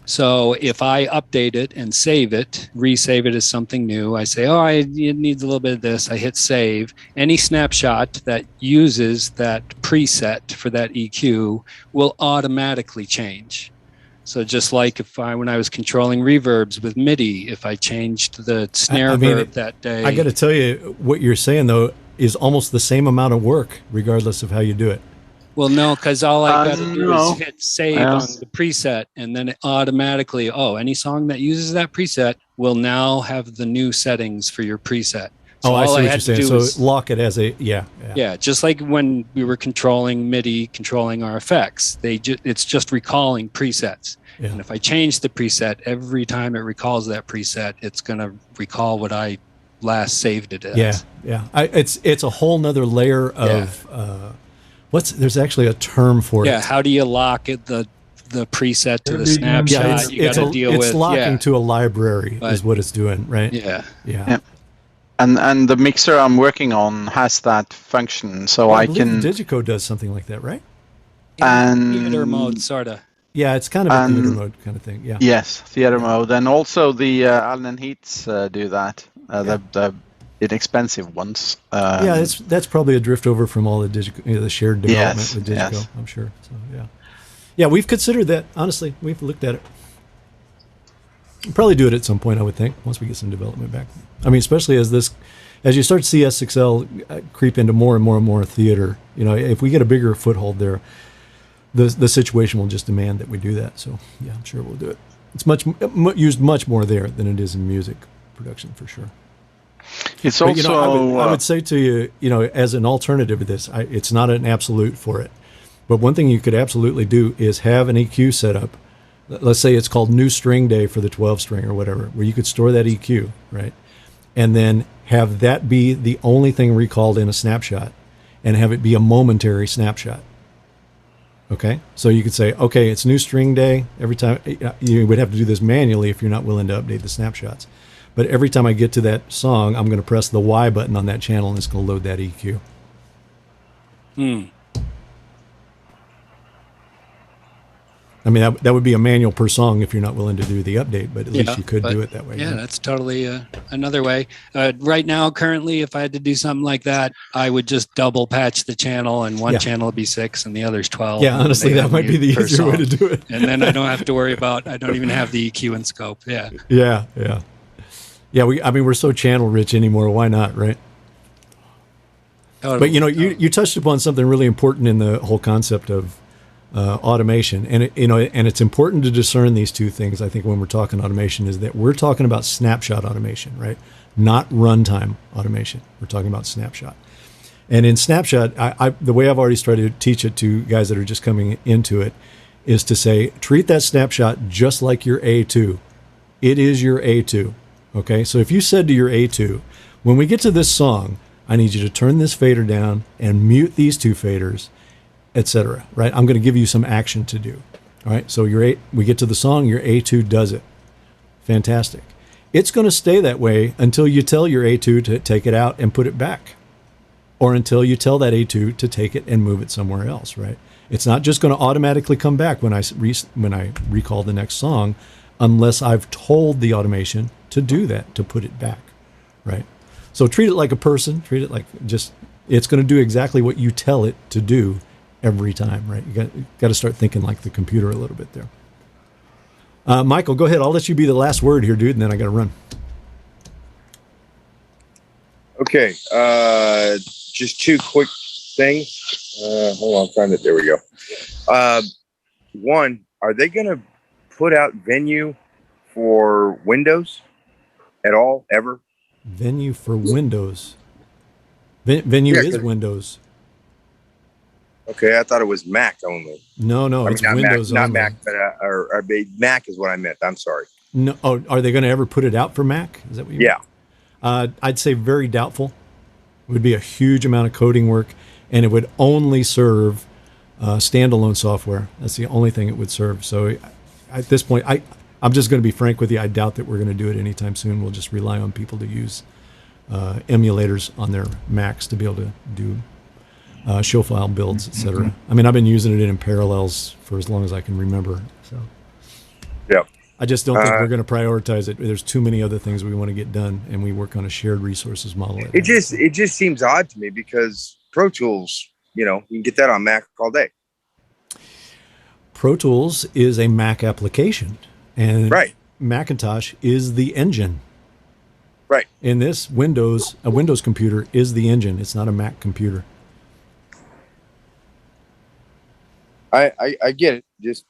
So if I update it and save it, resave it as something new, I say, it needs a little bit of this. I hit save. Any snapshot that uses that preset for that EQ will automatically change. So just like when I was controlling reverbs with MIDI, if I changed the snare verb that day. I got to tell you, what you're saying, though, is almost the same amount of work, regardless of how you do it. Well, no, because all I got to do is hit save on the preset, and then it automatically, any song that uses that preset will now have the new settings for your preset. So I see what I you're had saying. to do So lock it as a, yeah, just like when we were controlling MIDI, controlling our effects, it's just recalling presets. Yeah. And if I change the preset, every time it recalls that preset, it's going to recall what I last saved it as. Yeah. It's a whole nother layer of, there's actually a term for it. Yeah, how do you lock it, the preset to the snapshot? You got to deal with. It's locking to a library is what it's doing, right? Yeah. And the mixer I'm working on has that function, so I can. Digico does something like that, right? And theater mode, sorta. Yeah, it's kind of a theater mode kind of thing. Yeah. Yes, theater mode, and also the Allen Heats do that. The inexpensive ones. That's probably a drift over from all the Digico, the shared development with Digico. I'm sure. So yeah, we've considered that. Honestly, we've looked at it. We'll probably do it at some point, I would think, once we get some development back. I mean, especially as you start to see S6L creep into more and more and more theater. If we get a bigger foothold there, the situation will just demand that we do that. So yeah, I'm sure we'll do it. It's used much more there than it is in music production, for sure. It's but, also. I would say to you, as an alternative to this, it's not an absolute for it. But one thing you could absolutely do is have an EQ set up. Let's say it's called New String Day for the 12 string or whatever, where you could store that EQ, right? And then have that be the only thing recalled in a snapshot, and have it be a momentary snapshot. Okay, so you could say, okay, it's New String Day. Every time you would have to do this manually if you're not willing to update the snapshots. But every time I get to that song, I'm going to press the Y button on that channel, and it's going to load that EQ. I mean, that would be a manual per song if you're not willing to do the update, but at least you could do it that way. Yeah, that's totally another way. Right now, currently, if I had to do something like that, I would just double patch the channel, and one channel would be 6 and the other's 12. Yeah, honestly, that might be the easier way to do it. And then I don't have to worry about, I don't even have the EQ and scope. Yeah. Yeah. We're so channel rich anymore. Why not, right? But you touched upon something really important in the whole concept of automation, and it's important to discern these two things. I think when we're talking automation, is that we're talking about snapshot automation, right? Not runtime automation. We're talking about snapshot. And in snapshot, the way I've already started to teach it to guys that are just coming into it is to say, treat that snapshot just like your A2. It is your A2. Okay, so if you said to your A2, when we get to this song, I need you to turn this fader down and mute these two faders, etc. Right? I'm going to give you some action to do. All right, so we get to the song, your A2 does it. Fantastic. It's going to stay that way until you tell your A2 to take it out and put it back, or until you tell that A2 to take it and move it somewhere else. Right? It's not just going to automatically come back when I recall the next song, unless I've told the automation to do that, to put it back, right? So treat it like a person. Treat it like it's going to do exactly what you tell it to do every time, right? You got to start thinking like the computer a little bit there. Michael, go ahead. I'll let you be the last word here, dude, and then I got to run. Okay, just two quick things. Hold on, there we go. One, are they going to put out Venue for Windows at all, ever? Venue for Windows. Venue is Windows. Okay, I thought it was Mac only. No, it's Windows Mac, only. not Mac, but or Mac is what I meant. I'm sorry. No, are they going to ever put it out for Mac? Is that what you mean? Yeah. I'd say very doubtful. It would be a huge amount of coding work, and it would only serve standalone software. That's the only thing it would serve. So at this point, I'm just going to be frank with you. I doubt that we're going to do it anytime soon. We'll just rely on people to use emulators on their Macs to be able to do show file builds, etc. I mean, I've been using it in parallels for as long as I can remember. So yeah, I just don't think we're going to prioritize it. There's too many other things we want to get done, and we work on a shared resources model. It just seems odd to me because Pro Tools, you can get that on Mac all day. Pro Tools is a Mac application, and right. Macintosh is the engine. Right. In this a Windows computer is the engine. It's not a Mac computer. I get it. Just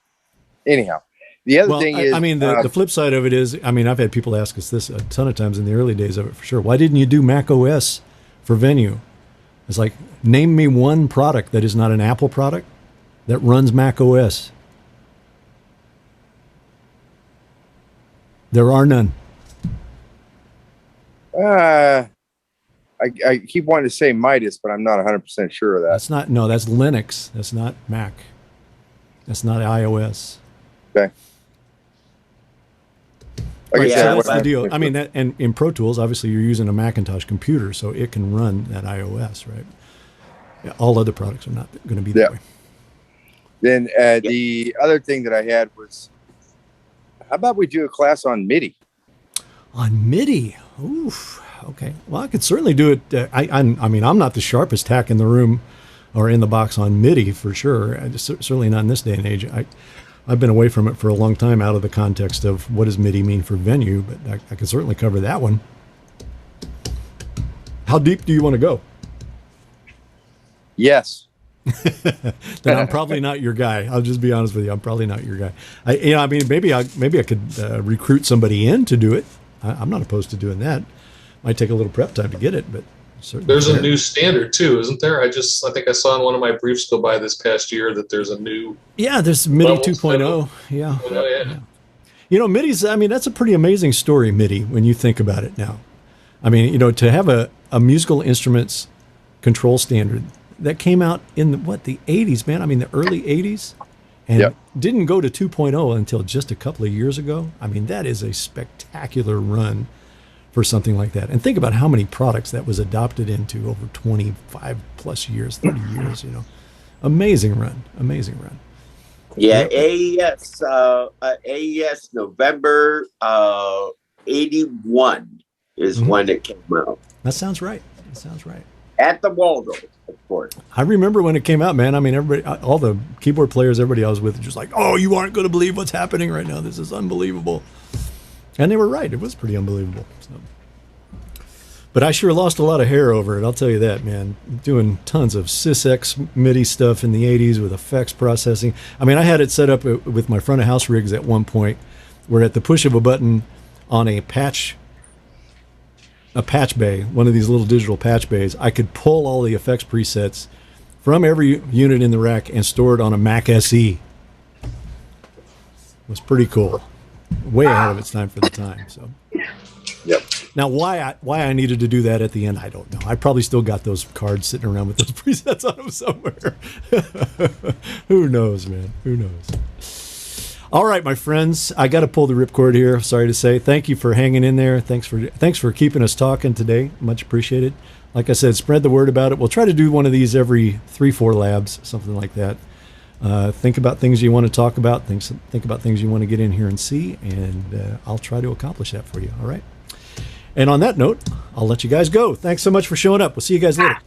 anyhow. The other thing is, I mean, the flip side of it is, I mean, I've had people ask us this a ton of times in the early days of it for sure. Why didn't you do Mac OS for Venue? It's like, name me one product that is not an Apple product that runs Mac OS. There are none. I keep wanting to say Midas, but I'm not 100% sure of that. That's Linux. That's not Mac. That's not iOS. Okay. Right, so that's the deal. I mean, and in Pro Tools, obviously, you're using a Macintosh computer, so it can run that iOS, right? Yeah, all other products are not going to be that way. Then the other thing that I had was, how about we do a class on MIDI? On MIDI? Oof. Okay. Well, I could certainly do it. I mean, I'm not the sharpest hack in the room or in the box on MIDI for sure. Certainly not in this day and age. I've been away from it for a long time out of the context of what does MIDI mean for Venue, but I can certainly cover that one. How deep do you want to go? Yes. Then I'm probably not your guy. I'll just be honest with you. I'm probably not your guy. I mean, maybe I could recruit somebody in to do it. I'm not opposed to doing that. Might take a little prep time to get it, but certainly. There's a new standard too, isn't there? I think I saw in one of my briefs go by this past year that there's a new. Yeah, there's MIDI 2.0. Yeah. Yeah. MIDI's. I mean, that's a pretty amazing story, MIDI, when you think about it now. I mean, to have a musical instruments control standard that came out in the 80s, man. I mean, the early 80s, and didn't go to 2.0 until just a couple of years ago. I mean, that is a spectacular run for something like that. And think about how many products that was adopted into over 25 plus years, 30 years, Amazing run. Yeah, AES November 81 is when it came out. That sounds right. At the Waldorf, of course. I remember when it came out, man. I mean, everybody, all the keyboard players, everybody I was with, just like, oh, you aren't going to believe what's happening right now. This is unbelievable. And they were right. It was pretty unbelievable. So. But I sure lost a lot of hair over it. I'll tell you that, man. Doing tons of SysX MIDI stuff in the 80s with effects processing. I mean, I had it set up with my front of house rigs at one point where at the push of a button on a patch bay, one of these little digital patch bays, I could pull all the effects presets from every unit in the rack and store it on a Mac SE. It was pretty cool. Way ahead of its time for the time. So, yep. Now, why I needed to do that at the end, I don't know. I probably still got those cards sitting around with those presets on them somewhere. Who knows, man? Who knows? All right, my friends, I got to pull the ripcord here. Sorry to say. Thank you for hanging in there. Thanks for keeping us talking today. Much appreciated. Like I said, spread the word about it. We'll try to do one of these every 3-4 labs, something like that. Think about things you want to talk about. Think about things you want to get in here and see, and I'll try to accomplish that for you. All right. And on that note, I'll let you guys go. Thanks so much for showing up. We'll see you guys later.